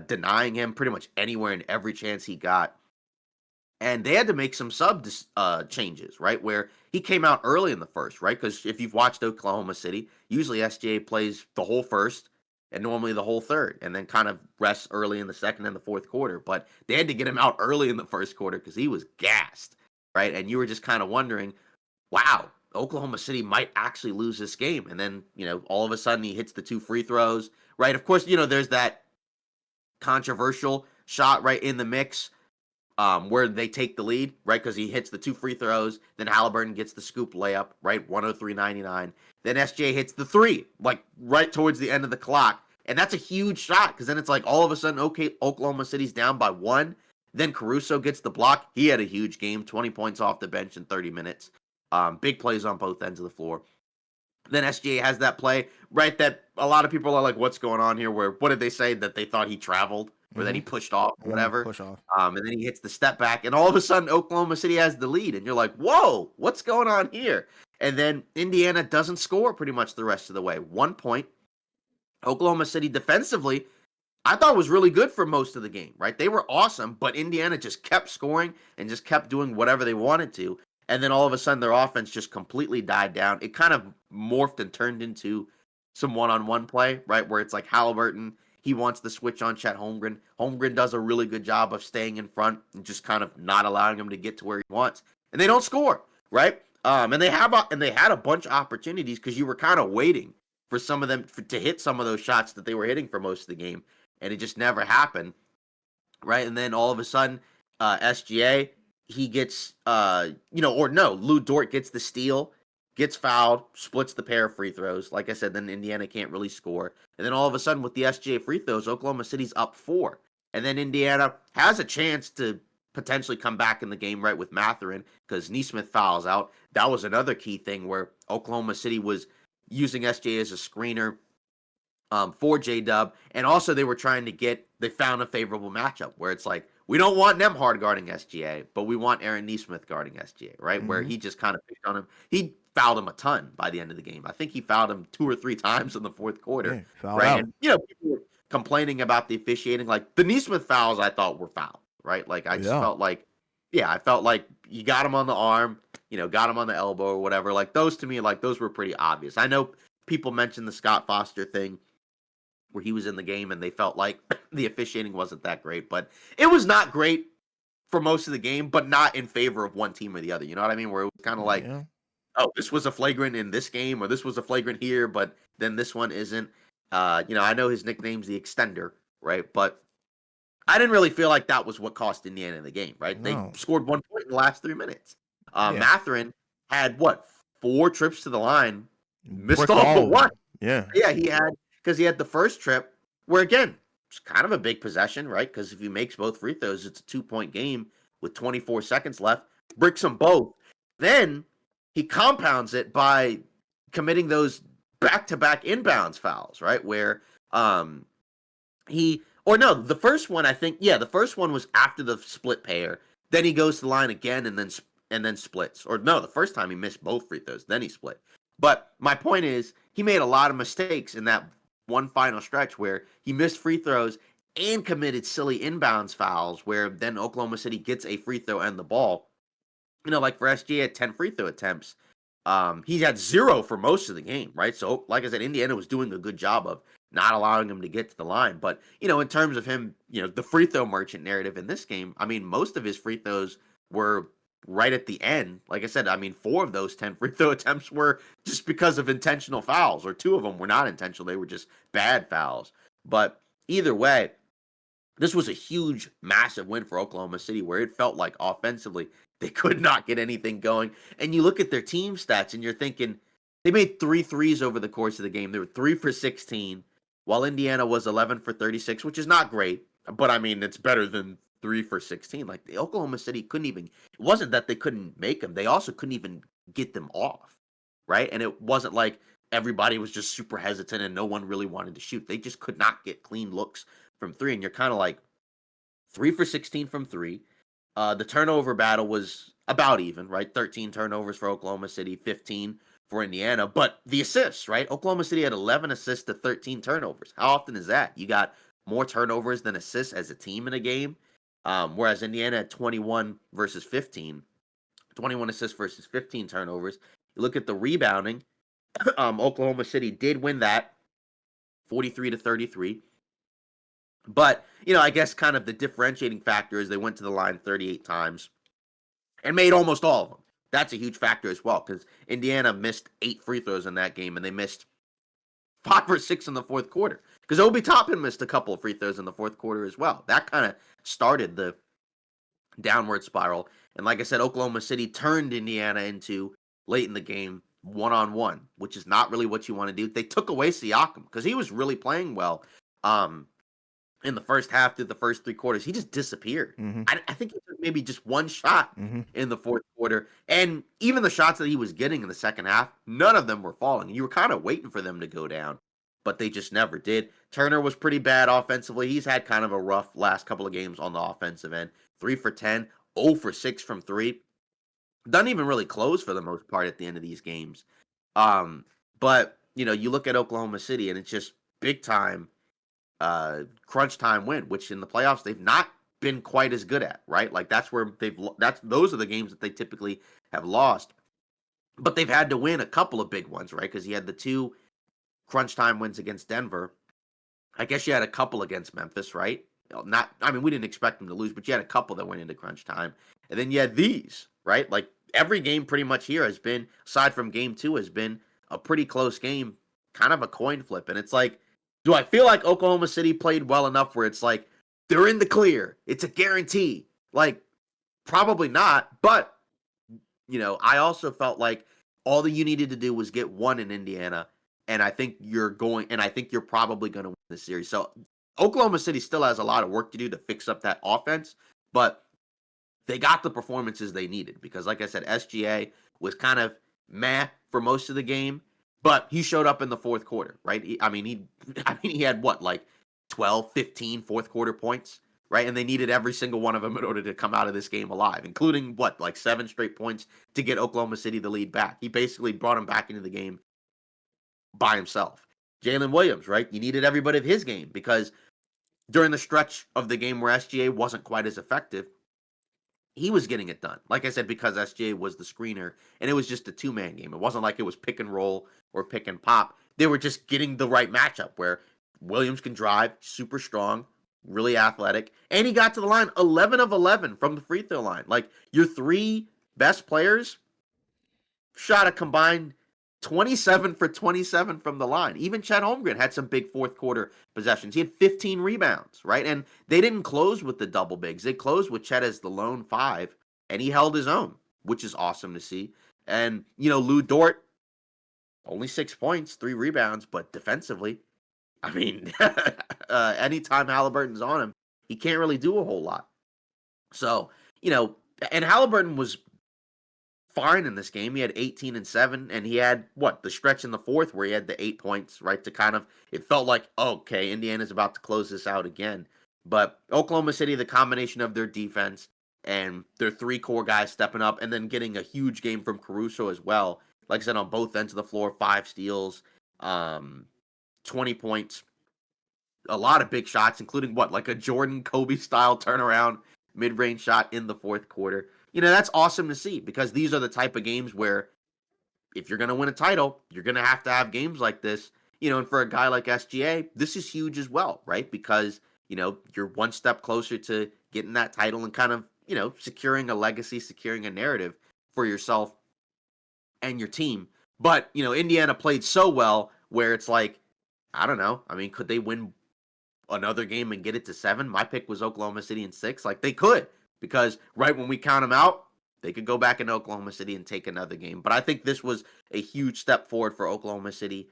denying him pretty much anywhere and every chance he got. And they had to make some changes, right? Where he came out early in the first, right? Because if you've watched Oklahoma City, usually SGA plays the whole first and normally the whole third, and then kind of rests early in the second and the fourth quarter. But they had to get him out early in the first quarter because he was gassed, right? And you were just kind of wondering, wow, Oklahoma City might actually lose this game. And then, all of a sudden he hits the 2 free throws, right? Of course, there's that controversial shot right in the mix where they take the lead, right? Because he hits the 2 free throws. Then Halliburton gets the scoop layup, right? 103.99. Then SJ hits the three, like right towards the end of the clock. And that's a huge shot because then it's like all of a sudden, okay, Oklahoma City's down by 1. Then Caruso gets the block. He had a huge game, 20 points off the bench in 30 minutes. Big plays on both ends of the floor. Then SGA has that play, right? That a lot of people are like, what's going on here? Where, what did they say? That they thought he traveled or that he Mhm. pushed off, or whatever. Push off. And then he hits the step back, and all of a sudden, Oklahoma City has the lead. And you're like, whoa, what's going on here? And then Indiana doesn't score pretty much the rest of the way. 1 point. Oklahoma City defensively, I thought was really good for most of the game, right? They were awesome, but Indiana just kept scoring and just kept doing whatever they wanted to. And then all of a sudden, their offense just completely died down. It kind of morphed and turned into some one-on-one play, right? Where it's like Halliburton, he wants the switch on Chet Holmgren. Holmgren does a really good job of staying in front and just kind of not allowing him to get to where he wants. And they don't score, right? And they had a bunch of opportunities because you were kind of waiting for some of them to hit some of those shots that they were hitting for most of the game, and it just never happened, right? And then all of a sudden, SGA, he gets, or no, Lou Dort gets the steal, gets fouled, splits the pair of free throws. Like I said, then Indiana can't really score. And then all of a sudden, with the SGA free throws, Oklahoma City's up 4. And then Indiana has a chance to potentially come back in the game, right, with Mathurin, because Nesmith fouls out. That was another key thing where Oklahoma City was using SGA as a screener for J-Dub. And also they found a favorable matchup where it's like, we don't want Nemhard guarding SGA, but we want Aaron Nesmith guarding SGA, right? Where Mhm. he just kind of picked on him. He fouled him a ton by the end of the game. I think he fouled him 2 or 3 times in the fourth quarter, Yeah, fouled right? out. And, people were complaining about the officiating. Like, the Nesmith fouls I thought were foul, right? Like, I just Yeah. felt like, I felt like you got him on the arm, got him on the elbow or whatever. Like, those to me, like, those were pretty obvious. I know people mentioned the Scott Foster thing where he was in the game and they felt like the officiating wasn't that great, but it was not great for most of the game, but not in favor of one team or the other. You know what I mean? Where it was kind of like, Yeah. oh, this was a flagrant in this game, or this was a flagrant here, but then this one isn't. I know his nickname's the Extender, right? But I didn't really feel like that was what cost Indiana the game, right? They No. scored 1 point in the last 3 minutes. Yeah. Matherin had what, 4 trips to the line, missed Bricked all all but of one. them. Yeah. Yeah, because he had the first trip where, again, it's kind of a big possession, right? Because if he makes both free throws, it's a 2-point game with 24 seconds left. Bricks them both. Then he compounds it by committing those back-to-back inbounds fouls, right? Where the first one, I think, the first one was after the split pair. Then he goes to the line again and then splits. Or no, the first time he missed both free throws, then he split. But my point is, he made a lot of mistakes in that one final stretch where he missed free throws and committed silly inbounds fouls where then Oklahoma City gets a free throw and the ball. Like for SGA had 10 free throw attempts. He had 0 for most of the game, right? So, like I said, Indiana was doing a good job of not allowing him to get to the line. But, in terms of him, the free throw merchant narrative in this game, I mean, most of his free throws were right at the end. Like I said, I mean, 4 of those 10 free throw attempts were just because of intentional fouls, or 2 of them were not intentional. They were just bad fouls. But either way, this was a huge, massive win for Oklahoma City where it felt like offensively they could not get anything going. And you look at their team stats and you're thinking they made 3 threes over the course of the game. They were 3 for 16, while Indiana was 11 for 36, which is not great. But I mean, it's better than 3 for 16. Like the Oklahoma City couldn't even, it wasn't that they couldn't make them, they also couldn't even get them off, right? And it wasn't like everybody was just super hesitant and no one really wanted to shoot. They just could not get clean looks from 3. And you're kind of like 3 for 16 from 3. The turnover battle was about even, right? 13 turnovers for Oklahoma City, 15 for Indiana. But the assists, right? Oklahoma City had 11 assists to 13 turnovers. How often is that? You got more turnovers than assists as a team in a game, whereas Indiana had 21 versus 15. 21 assists versus 15 turnovers. You look at the rebounding, Oklahoma City did win that 43 to 33. But, I guess kind of the differentiating factor is they went to the line 38 times and made almost all of them. That's a huge factor as well because Indiana missed 8 free throws in that game and they missed 5 or 6 in the fourth quarter because Obi Toppin missed a couple of free throws in the fourth quarter as well. That kind of started the downward spiral. And like I said, Oklahoma City turned Indiana into, late in the game, one-on-one, which is not really what you want to do. They took away Siakam because he was really playing well. In the first half through the first 3 quarters, he just disappeared. Mm-hmm. I think he took maybe just one shot in the fourth quarter. And even the shots that he was getting in the second half, none of them were falling. You were kind of waiting for them to go down, but they just never did. Turner was pretty bad offensively. He's had kind of a rough last couple of games on the offensive end. 3 for 10, 0 for 6 from 3. Doesn't even really close for the most part at the end of these games. But, you look at Oklahoma City and it's just big time crunch time win, which in the playoffs they've not been quite as good at, right? Like that's where those are the games that they typically have lost, but they've had to win a couple of big ones, right? Because you had the 2 crunch time wins against Denver. I guess you had a couple against Memphis, right? We didn't expect them to lose, but you had a couple that went into crunch time, and then you had these, right? Like every game pretty much here has been, aside from game 2, has been a pretty close game, kind of a coin flip, and it's like, do I feel like Oklahoma City played well enough where it's like they're in the clear? It's a guarantee. Like, probably not. But, I also felt like all that you needed to do was get one in Indiana. And I think you're probably going to win this series. So Oklahoma City still has a lot of work to do to fix up that offense. But they got the performances they needed. Because, like I said, SGA was kind of meh for most of the game. But he showed up in the fourth quarter, right? He had what, like 12, 15 fourth quarter points, right? And they needed every single one of them in order to come out of this game alive, including what, like 7 straight points to get Oklahoma City the lead back. He basically brought him back into the game by himself. Jalen Williams, right? You needed every bit of his game because during the stretch of the game where SGA wasn't quite as effective, he was getting it done. Like I said, because SGA was the screener, and it was just a two-man game. It wasn't like it was pick and roll or pick and pop. They were just getting the right matchup where Williams can drive, super strong, really athletic, and he got to the line 11 of 11 from the free throw line. Like, your three best players shot a combined 27 for 27 from the line. Even Chet Holmgren had some big fourth quarter possessions. He had 15 rebounds, right? And they didn't close with the double bigs. They closed with Chet as the lone five, and he held his own, which is awesome to see. And, Lou Dort, only 6 points, 3 rebounds, but defensively, I mean, anytime Halliburton's on him, he can't really do a whole lot. So, and Halliburton was fine in this game. He had 18 and 7, and he had the stretch in the fourth where he had the 8 points, right? To kind of, it felt like, okay, Indiana's about to close this out again. But Oklahoma City, the combination of their defense and their three core guys stepping up, and then getting a huge game from Caruso as well. Like I said, on both ends of the floor, 5 steals, 20 points, a lot of big shots, including like a Jordan Kobe style turnaround mid-range shot in the fourth quarter. That's awesome to see, because these are the type of games where if you're going to win a title, you're going to have games like this. And for a guy like SGA, this is huge as well, right? Because, you're one step closer to getting that title and kind of, securing a legacy, securing a narrative for yourself and your team. But, Indiana played so well where it's like, I don't know. I mean, could they win another game and get it to 7? My pick was Oklahoma City in 6. Like, they could. Because right when we count them out, they could go back in Oklahoma City and take another game. But I think this was a huge step forward for Oklahoma City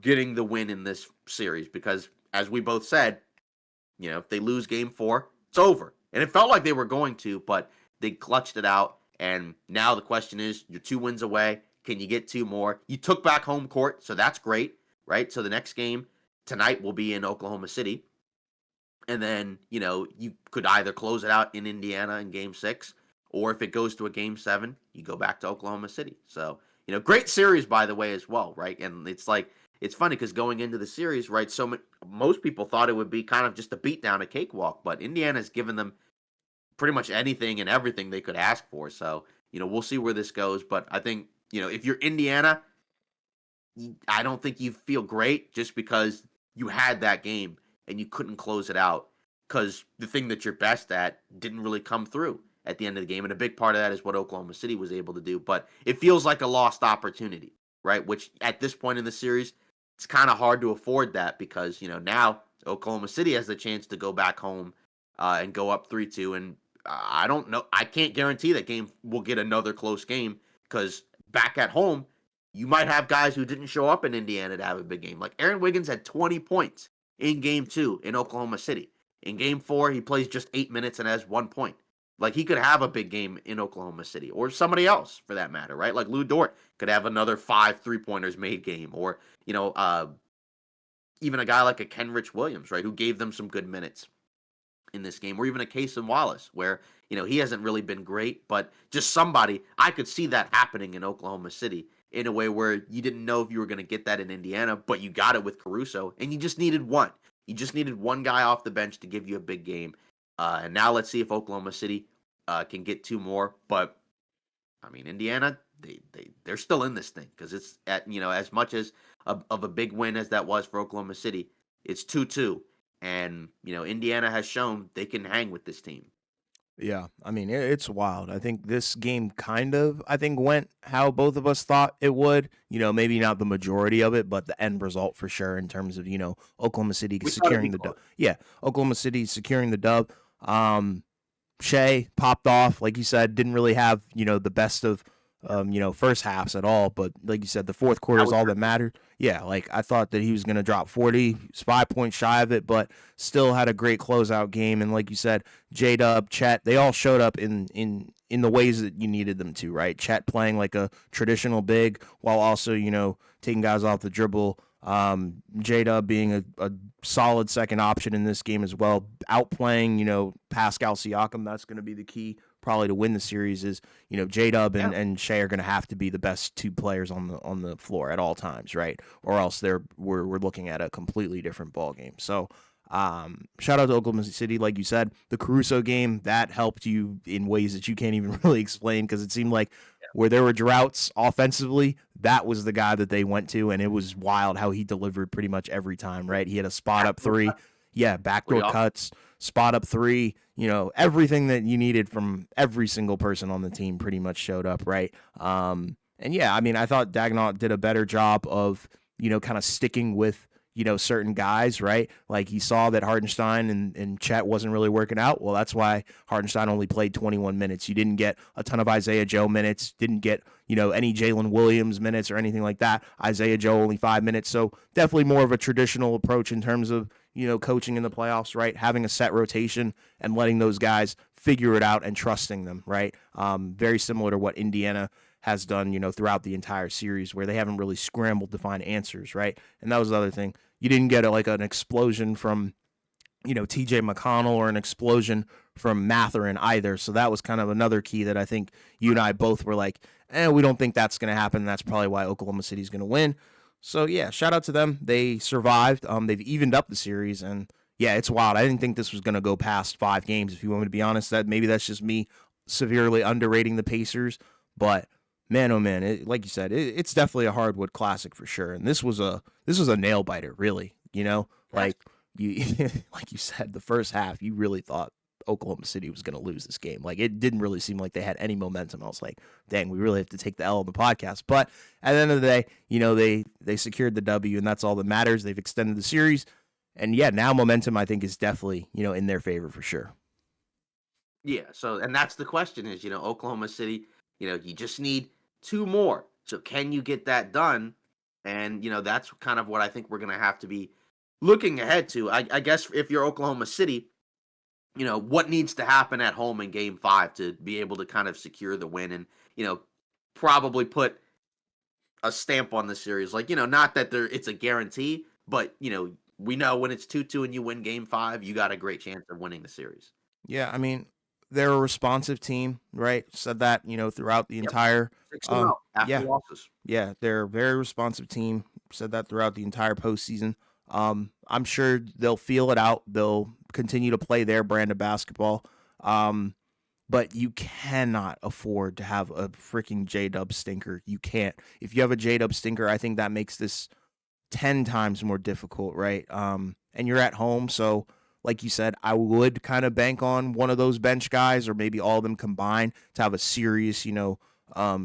getting the win in this series. Because, as we both said, if they lose game 4, it's over. And it felt like they were going to, but they clutched it out. And now the question is, you're 2 wins away. Can you get 2 more? You took back home court, so that's great, right? So the next game tonight will be in Oklahoma City. And then, you could either close it out in Indiana in game 6, or if it goes to a game 7, you go back to Oklahoma City. So, great series, by the way, as well, right? And it's funny because going into the series, right, most people thought it would be kind of just a beatdown, a cakewalk, but Indiana's given them pretty much anything and everything they could ask for. So, we'll see where this goes. But I think, if you're Indiana, I don't think you feel great just because you had that game and you couldn't close it out, because the thing that you're best at didn't really come through at the end of the game. And a big part of that is what Oklahoma City was able to do. But it feels like a lost opportunity, right? Which at this point in the series, it's kind of hard to afford that, because, now Oklahoma City has the chance to go back home and go up 3-2. And I don't know. I can't guarantee that game will get another close game, because back at home, you might have guys who didn't show up in Indiana to have a big game. Like Aaron Wiggins had 20 points in game 2 in Oklahoma City. In game 4, he plays just 8 minutes and has 1 point. Like, he could have a big game in Oklahoma City, or somebody else for that matter, right? Like Lou Dort could have another 5 3-pointers made game, or, even a guy like a Kenrich Williams, right, who gave them some good minutes in this game, or even a Cason Wallace, where, he hasn't really been great, but just somebody, I could see that happening in Oklahoma City in a way where you didn't know if you were going to get that in Indiana, but you got it with Caruso, and you just needed one. You just needed one guy off the bench to give you a big game. And now let's see if Oklahoma City can get 2 more. But, I mean, Indiana, they're still in this thing, because it's at, as much as of a big win as that was for Oklahoma City, it's 2-2. And, Indiana has shown they can hang with this team. Yeah, I mean, it's wild. I think this game went how both of us thought it would. Maybe not the majority of it, but the end result for sure, in terms of, Oklahoma City securing the dub. Yeah, Oklahoma City securing the dub. Shea popped off, like you said, didn't really have, the best of, first halves at all. But like you said, the fourth quarter is all that mattered. Yeah, like I thought that he was going to drop 40. He was 5 points shy of it, but still had a great closeout game. And like you said, J-Dub, Chet, they all showed up in the ways that you needed them to, right? Chet playing like a traditional big, while also, taking guys off the dribble. J-Dub being a solid second option in this game as well, outplaying, Pascal Siakam. That's going to be the key probably to win the series. Is, J-Dub and Shea are going to have to be the best 2 players on the floor at all times, right? Or else we're looking at a completely different ball game. So Shout out to Oklahoma City, like you said, the Caruso game that helped you in ways that you can't even really explain because it seemed like where there were droughts offensively, that was the guy that they went to, and it was wild how he delivered pretty much every time. Right, he had a spot up three, yeah, backdoor cuts, spot up three. Everything that you needed from every single person on the team pretty much showed up. Right, and yeah, I mean, I thought Dagnall did a better job of kind of sticking with certain guys, right? Like he saw that Hartenstein and Chet wasn't really working out. Well, that's why Hartenstein only played 21 minutes. You didn't get a ton of Isaiah Joe minutes, didn't get, any Jalen Williams minutes or anything like that. Isaiah Joe only 5 minutes. So definitely more of a traditional approach in terms of, coaching in the playoffs, right? Having a set rotation and letting those guys figure it out and trusting them, right? Very similar to what Indiana has done, throughout the entire series where they haven't really scrambled to find answers, right? And that was the other thing. You didn't get an explosion from, TJ McConnell or an explosion from Mathurin either. So that was kind of another key that I think you and I both were like, we don't think that's going to happen. That's probably why Oklahoma City's going to win. So yeah, shout out to them. They survived. They've evened up the series, and yeah, it's wild. I didn't think this was going to go past 5 games. If you want me to be honest, that maybe that's just me severely underrating the Pacers, but man, oh man, like you said, it's definitely a hardwood classic for sure. And this was a nail biter, really. Like you, like you said, the first half, you really thought Oklahoma City was going to lose this game. Like it didn't really seem like they had any momentum. I was like, dang, we really have to take the L on the podcast. But at the end of the day, they secured the W, and that's all that matters. They've extended the series, and yeah, now momentum I think is definitely in their favor for sure. Yeah. So, and that's the question is, Oklahoma City, you just need 2 more. So can you get that done? And, that's kind of what I think we're going to have to be looking ahead to. I guess if you're Oklahoma City, what needs to happen at home in game 5 to be able to kind of secure the win and, probably put a stamp on the series. Like, not that it's a guarantee, but, we know when it's 2-2 and you win game 5, you got a great chance of winning the series. Yeah, I mean, they're a responsive team, right? Said that, throughout the entire 6-0 after yeah. losses. Yeah, they're a very responsive team. Said that throughout the entire postseason. I'm sure they'll feel it out. They'll continue to play their brand of basketball. But you cannot afford to have a freaking J-Dub stinker. You can't. If you have a J-Dub stinker, I think that makes this 10 times more difficult, right? And you're at home, so like you said, I would kind of bank on one of those bench guys or maybe all of them combined to have a serious,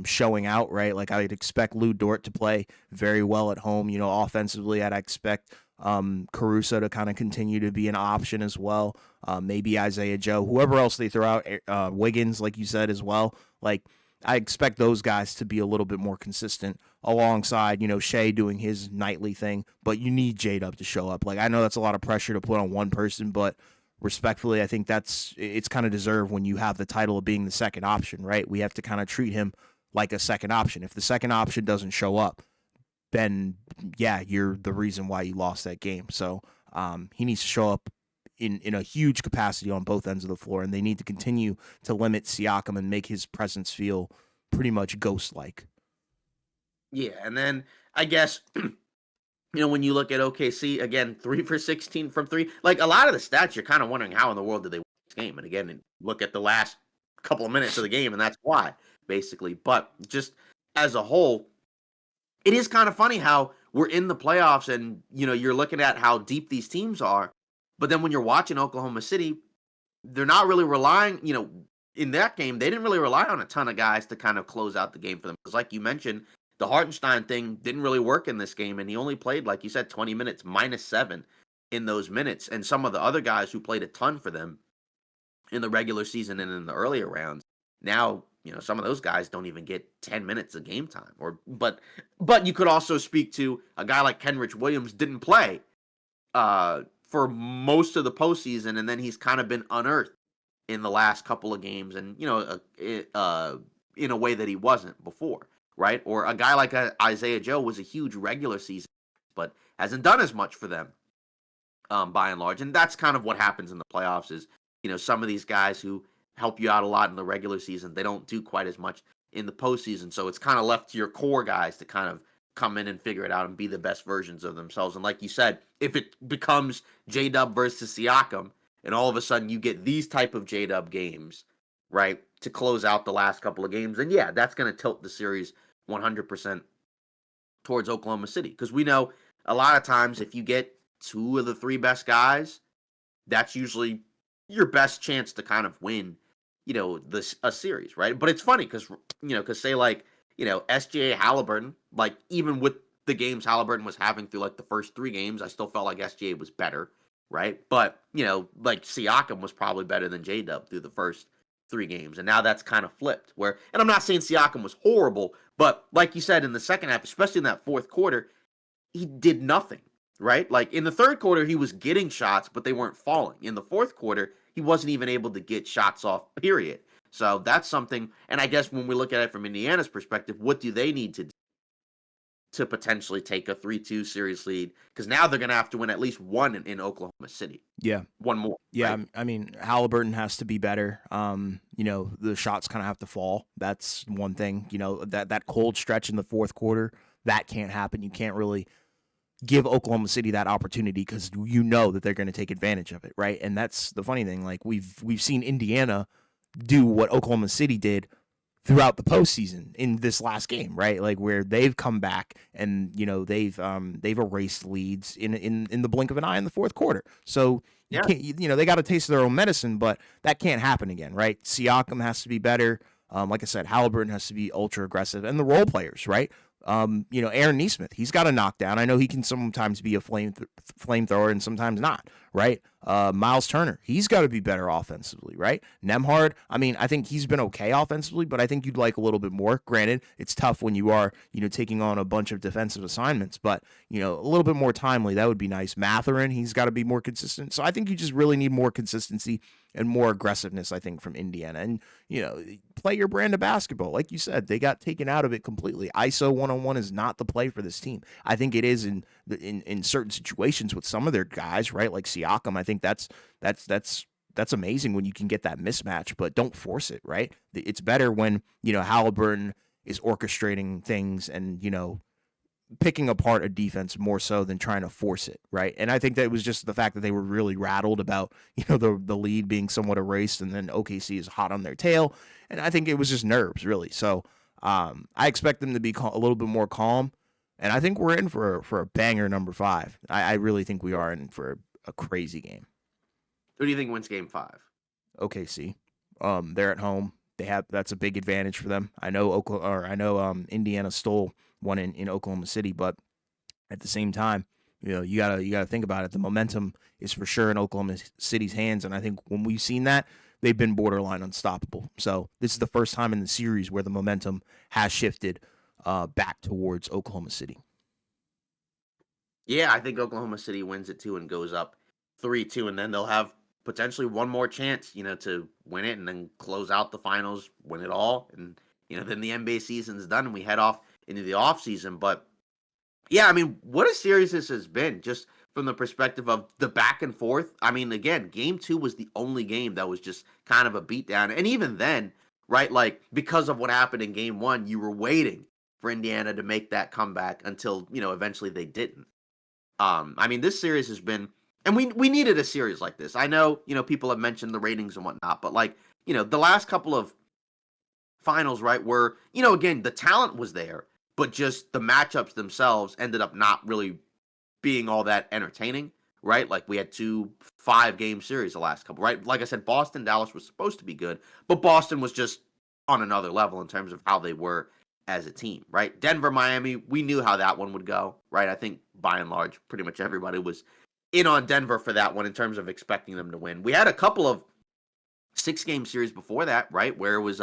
showing out, right? Like I'd expect Lou Dort to play very well at home, offensively. I'd expect Caruso to kind of continue to be an option as well. Maybe Isaiah Joe, whoever else they throw out, Wiggins, like you said as well. Like I expect those guys to be a little bit more consistent alongside, Shea doing his nightly thing, but you need J-Dub to show up. Like I know that's a lot of pressure to put on one person, but respectfully, I think it's kind of deserved when you have the title of being the second option, right? We have to kind of treat him like a second option. If the second option doesn't show up, then yeah, you're the reason why you lost that game. So he needs to show up in a huge capacity on both ends of the floor, and they need to continue to limit Siakam and make his presence feel pretty much ghost-like. Yeah, and then I guess when you look at OKC again, 3 for 16 from 3, like a lot of the stats, you're kind of wondering how in the world did they win this game. And again, look at the last couple of minutes of the game, and that's why basically. But just as a whole, it is kind of funny how we're in the playoffs, and you're looking at how deep these teams are. But then when you're watching Oklahoma City, they're not really relying. In that game, they didn't really rely on a ton of guys to kind of close out the game for them. Because like you mentioned, the Hartenstein thing didn't really work in this game, and he only played, like you said, 20 minutes, -7 in those minutes. And some of the other guys who played a ton for them in the regular season and in the earlier rounds, now, some of those guys don't even get 10 minutes of game time. But you could also speak to a guy like Kenrich Williams didn't play for most of the postseason, and then he's kind of been unearthed in the last couple of games, and in a way that he wasn't before. Right? Or a guy like Isaiah Joe was a huge regular season, but hasn't done as much for them by and large. And that's kind of what happens in the playoffs is, some of these guys who help you out a lot in the regular season, they don't do quite as much in the postseason. So it's kind of left to your core guys to kind of come in and figure it out and be the best versions of themselves. And like you said, if it becomes J-Dub versus Siakam, and all of a sudden you get these type of J-Dub games, right, to close out the last couple of games, then yeah, that's going to tilt the series 100% towards Oklahoma City. Because we know a lot of times if you get two of the three best guys, that's usually your best chance to kind of win, a series, right? But it's funny because say like, SGA Halliburton, like even with the games Halliburton was having through like the first three games, I still felt like SGA was better, right? But, like Siakam was probably better than J-Dub through the first three games. And now that's kind of flipped and I'm not saying Siakam was horrible, but like you said, in the second half, especially in that fourth quarter, he did nothing, right? Like in the third quarter, he was getting shots, but they weren't falling. In the fourth quarter, he wasn't even able to get shots off, period. So that's something. And I guess when we look at it from Indiana's perspective, what do they need to do to potentially take a 3-2 series lead? Because now they're going to have to win at least one in Oklahoma City. Yeah. One more. Yeah, right? I mean, Halliburton has to be better. The shots kind of have to fall. That's one thing. That cold stretch in the fourth quarter, that can't happen. You can't really give Oklahoma City that opportunity because that they're going to take advantage of it, right? And that's the funny thing. Like we've seen Indiana do what Oklahoma City did throughout the postseason in this last game, right? Like where they've come back and they've erased leads in the blink of an eye in the fourth quarter. So you can't, they got a taste of their own medicine, but that can't happen again, right? Siakam has to be better. Like I said, Halliburton has to be ultra aggressive, and the role players, right? Aaron Nesmith, he's got a knockdown. I know he can sometimes be a flamethrower and sometimes not, right? Miles Turner, he's got to be better offensively, right? Nembhard, I mean, I think he's been okay offensively, but I think you'd like a little bit more. Granted, it's tough when you are, taking on a bunch of defensive assignments, but, a little bit more timely, that would be nice. Mathurin, he's got to be more consistent. So I think you just really need more consistency and more aggressiveness, I think, from Indiana. And, play your brand of basketball. Like you said, they got taken out of it completely. ISO one-on-one is not the play for this team. I think it is in certain situations with some of their guys, right? Like Siakam, I think that's amazing when you can get that mismatch, but don't force it, right? It's better when, Halliburton is orchestrating things and, picking apart a defense more so than trying to force it, right? And I think that it was just the fact that they were really rattled about, the lead being somewhat erased, and then OKC is hot on their tail, and I think it was just nerves, really. So I expect them to be a little bit more calm, and I think we're in for a banger number 5. I really think we are in for a crazy game. Who do you think wins Game 5? OKC. They're at home. That's a big advantage for them. I know Indiana stole one in Oklahoma City, but at the same time, you gotta think about it. The momentum is for sure in Oklahoma City's hands, and I think when we've seen that, they've been borderline unstoppable. So this is the first time in the series where the momentum has shifted back towards Oklahoma City. Yeah, I think Oklahoma City wins it too and goes up 3-2, and then they'll have potentially one more chance, to win it and then close out the finals, win it all, and then the NBA season's done and we head off into the off season. But yeah, I mean, what a series this has been, just from the perspective of the back and forth. I mean, again, Game 2 was the only game that was just kind of a beatdown, and even then, right, like because of what happened in Game 1, you were waiting for Indiana to make that comeback until eventually they didn't. I mean, this series has been, and we needed a series like this. I know, people have mentioned the ratings and whatnot, but like, the last couple of finals, right, where, again, the talent was there, but just the matchups themselves ended up not really being all that entertaining, right? Like we had 2 5-game series the last couple, right? Like I said, Boston, Dallas was supposed to be good, but Boston was just on another level in terms of how they were as a team, right? Denver, Miami, we knew how that one would go, right? I think by and large, pretty much everybody was in on Denver for that one in terms of expecting them to win. We had a couple of 6-game series before that, right? Where it was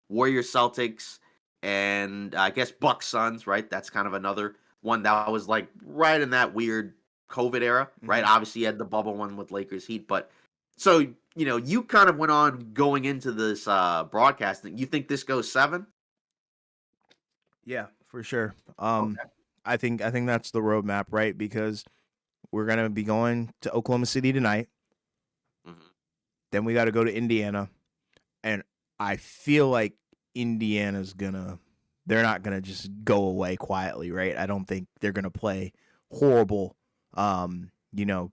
Warriors, Celtics, and I guess Bucks, Suns, right? That's kind of another one that was like right in that weird COVID era, right? Mm-hmm. Obviously, you had the bubble one with Lakers Heat, but so, you kind of went on going into this broadcasting. You think this goes 7? Yeah, for sure. Okay. I think that's the roadmap, right? Because we're gonna be going to Oklahoma City tonight. Mm-hmm. Then we got to go to Indiana, and I feel like Indiana's gonna they're not going to just go away quietly, right? I don't think they're going to play horrible, you know,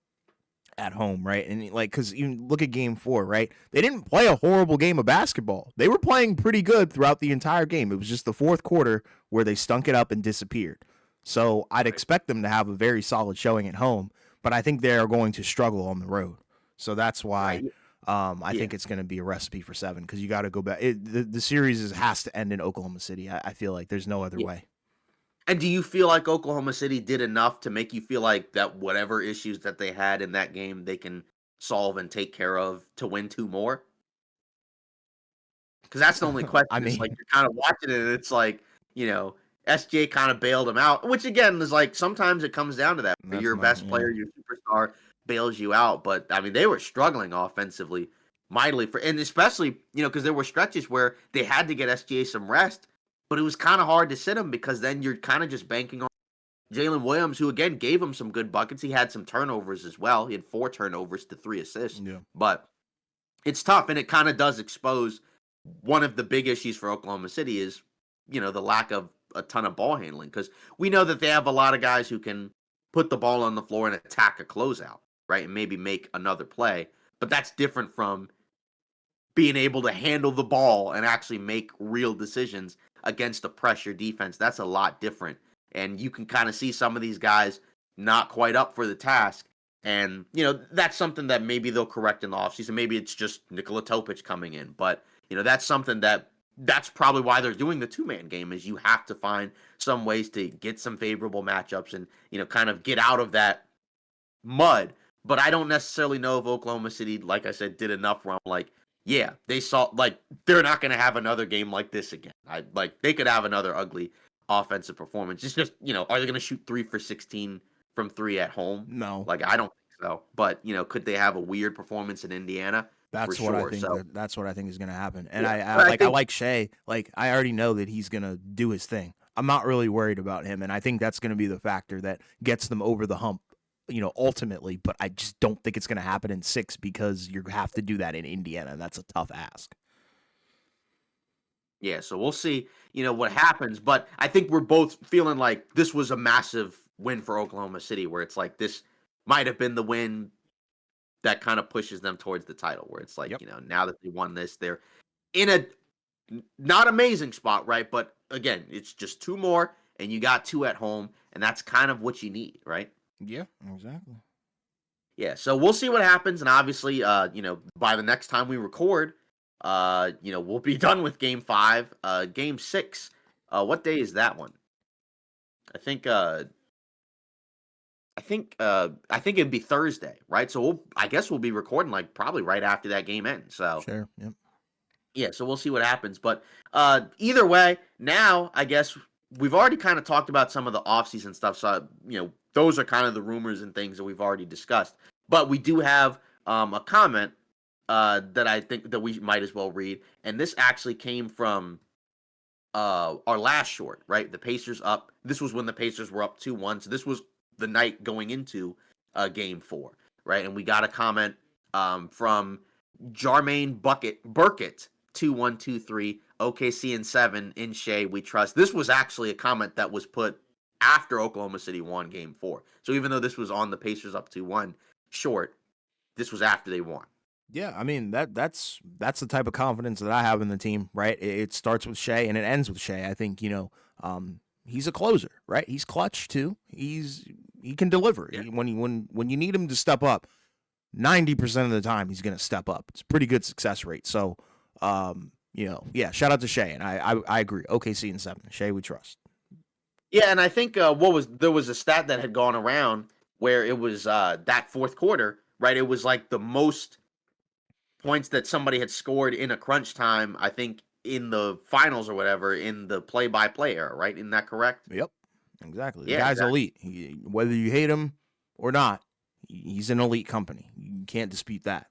at home, right? And like, because you look at game 4, right? They didn't play a horrible game of basketball. They were playing pretty good throughout the entire game. It was just the fourth quarter where they stunk it up and disappeared. So I'd Right. expect them to have a very solid showing at home, but I think they are going to struggle on the road. So that's why Right. I Yeah. think it's going to be a recipe for 7 because you got to go back. The series has to end in Oklahoma City. I feel like there's no other Yeah. way. And do you feel like Oklahoma City did enough to make you feel like that whatever issues that they had in that game, they can solve and take care of to win 2 more? Because that's the only I question. It's like mean, you're kind of watching it, and it's like, SJ kind of bailed him out, which again is like sometimes it comes down to that. that's Your my best player, your superstar bails you out. But I mean, they were struggling offensively mightily and especially, because there were stretches where they had to get SGA some rest, but it was kind of hard to sit him because then you're kind of just banking on Jalen Williams, who again gave him some good buckets. He had some turnovers as well. He had 4 turnovers to 3 assists. yeah. But it's tough, and it kind of does expose one of the big issues for Oklahoma City is, the lack of a ton of ball handling because we know that they have a lot of guys who can put the ball on the floor and attack a closeout, right, and maybe make another play. But that's different from being able to handle the ball and actually make real decisions against a pressure defense. That's a lot different. And you can kind of see some of these guys not quite up for the task. And, that's something that maybe they'll correct in the offseason. Maybe it's just Nikola Topic coming in. But, that's something that's probably why they're doing the 2-man game is you have to find some ways to get some favorable matchups and, kind of get out of that mud. But I don't necessarily know if Oklahoma City, like I said, did enough where I'm like, yeah, they saw like they're not going to have another game like this again. They could have another ugly offensive performance. It's just, are they going to shoot 3 for 16 from 3 at home? No, Like I don't think so. But, could they have a weird performance in Indiana? For that's what I sure. think. So, That's what I think is going to happen. And yeah. I But I like I think like Shea. Like I already know that he's going to do his thing. I'm not really worried about him, and I think that's going to be the factor that gets them over the hump. Ultimately, but I just don't think it's going to happen in 6 because you have to do that in Indiana, and that's a tough ask. yeah, so we'll see, what happens. But I think we're both feeling like this was a massive win for Oklahoma City, where it's like this might have been the win that kind of pushes them towards the title, where it's like, Yep. now that they won this, they're in a not amazing spot, right? But again, it's just 2 more, and you got 2 at home, and that's kind of what you need, right? Yeah, exactly. Yeah, so we'll see what happens, and obviously, by the next time we record, we'll be done with Game 5. Game 6, what day is that one? I think, I think it'd be Thursday, right? So I guess we'll be recording like probably right after that game ends. So Sure. Yep. yeah, so we'll see what happens. But either way, now I guess we've already kind of talked about some of the offseason stuff. So those are kind of the rumors and things that we've already discussed. But we do have a comment that I think that we might as well read, and this actually came from our last short, right? The Pacers up. This was when the Pacers were up 2-1. So this was the night going into game 4, right? And we got a comment from Jermaine Burkett 2123 OKC and 7 in Shea we trust. This was actually a comment that was put after Oklahoma City won game 4. So even though this was on the Pacers up 2-1 short, this was after they won. Yeah, I mean that's the type of confidence that I have in the team, right? It starts with Shea and it ends with Shea. I think he's a closer, right? He's clutch too. He can deliver. Yeah. When you need him to step up, 90% of the time he's going to step up. It's a pretty good success rate. So, yeah, shout out to Shea, and I agree. OKC and 7, Shea we trust. Yeah, and I think there was a stat that had gone around where it was that fourth quarter, right? It was like the most points that somebody had scored in a crunch time, I think, in the finals or whatever, in the play-by-play era, right? Isn't that correct? Yep, exactly. The Yeah, guy's exactly. elite. Whether you hate him or not, he's an elite company. You can't dispute that.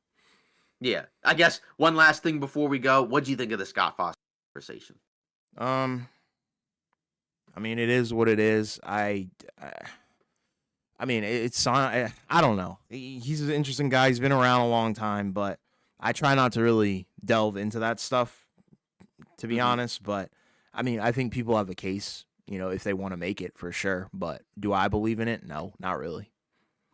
Yeah. I guess one last thing before we go. What do you think of the Scott Foster conversation? I mean, it is what it is. I mean, it's I don't know. He's an interesting guy. He's been around a long time, but I try not to really delve into that stuff, to be Mhm. honest. But I mean, I think people have a case, if they want to make it for sure. But do I believe in it? No, not really.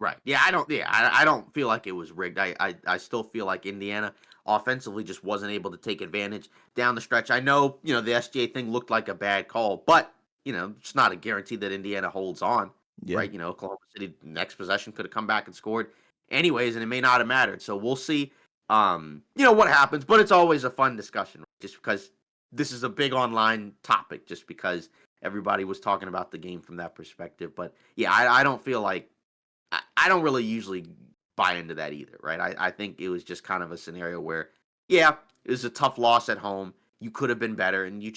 Right. Yeah, I don't. Yeah, I don't feel like it was rigged. I still feel like Indiana offensively just wasn't able to take advantage down the stretch. I know, the SGA thing looked like a bad call, but it's not a guarantee that Indiana holds on. Yeah. Right. Oklahoma City next possession could have come back and scored anyways, and it may not have mattered. So we'll see. What happens, but it's always a fun discussion, right? Just because this is a big online topic, just because everybody was talking about the game from that perspective. But yeah, I don't feel like I don't really usually buy into that either, right? I think it was just kind of a scenario where, yeah, it was a tough loss at home. You could have been better, and you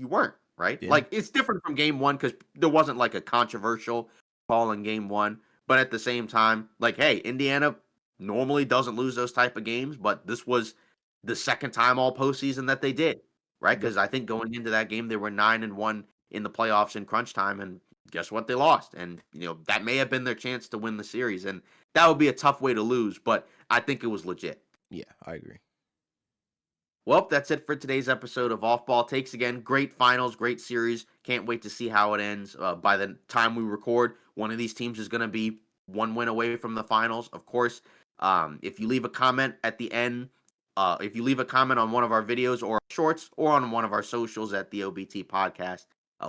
weren't, right? Yeah. Like it's different from game one because there wasn't like a controversial call in game one, but at the same time, like, hey, Indiana normally doesn't lose those type of games, but this was the second time all postseason that they did, right? Yep. Because I think going into that game, they were 9-1 in the playoffs in crunch time, and guess what? They lost. And, that may have been their chance to win the series. And that would be a tough way to lose, but I think it was legit. Yeah, I agree. Well, that's it for today's episode of Off Ball Takes. Again, great finals, great series. Can't wait to see how it ends. By the time we record, one of these teams is going to be one win away from the finals. Of course, if you leave a comment at the end, if you leave a comment on one of our videos or shorts or on one of our socials at the OBT podcast,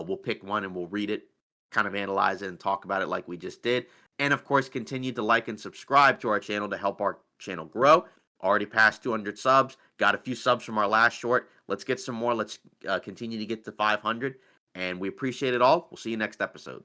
we'll pick one and we'll read it, kind of analyze it and talk about it like we just did. And of course, continue to like and subscribe to our channel to help our channel grow. Already passed 200 subs. Got a few subs from our last short. Let's get some more. Let's continue to get to 500. And we appreciate it all. We'll see you next episode.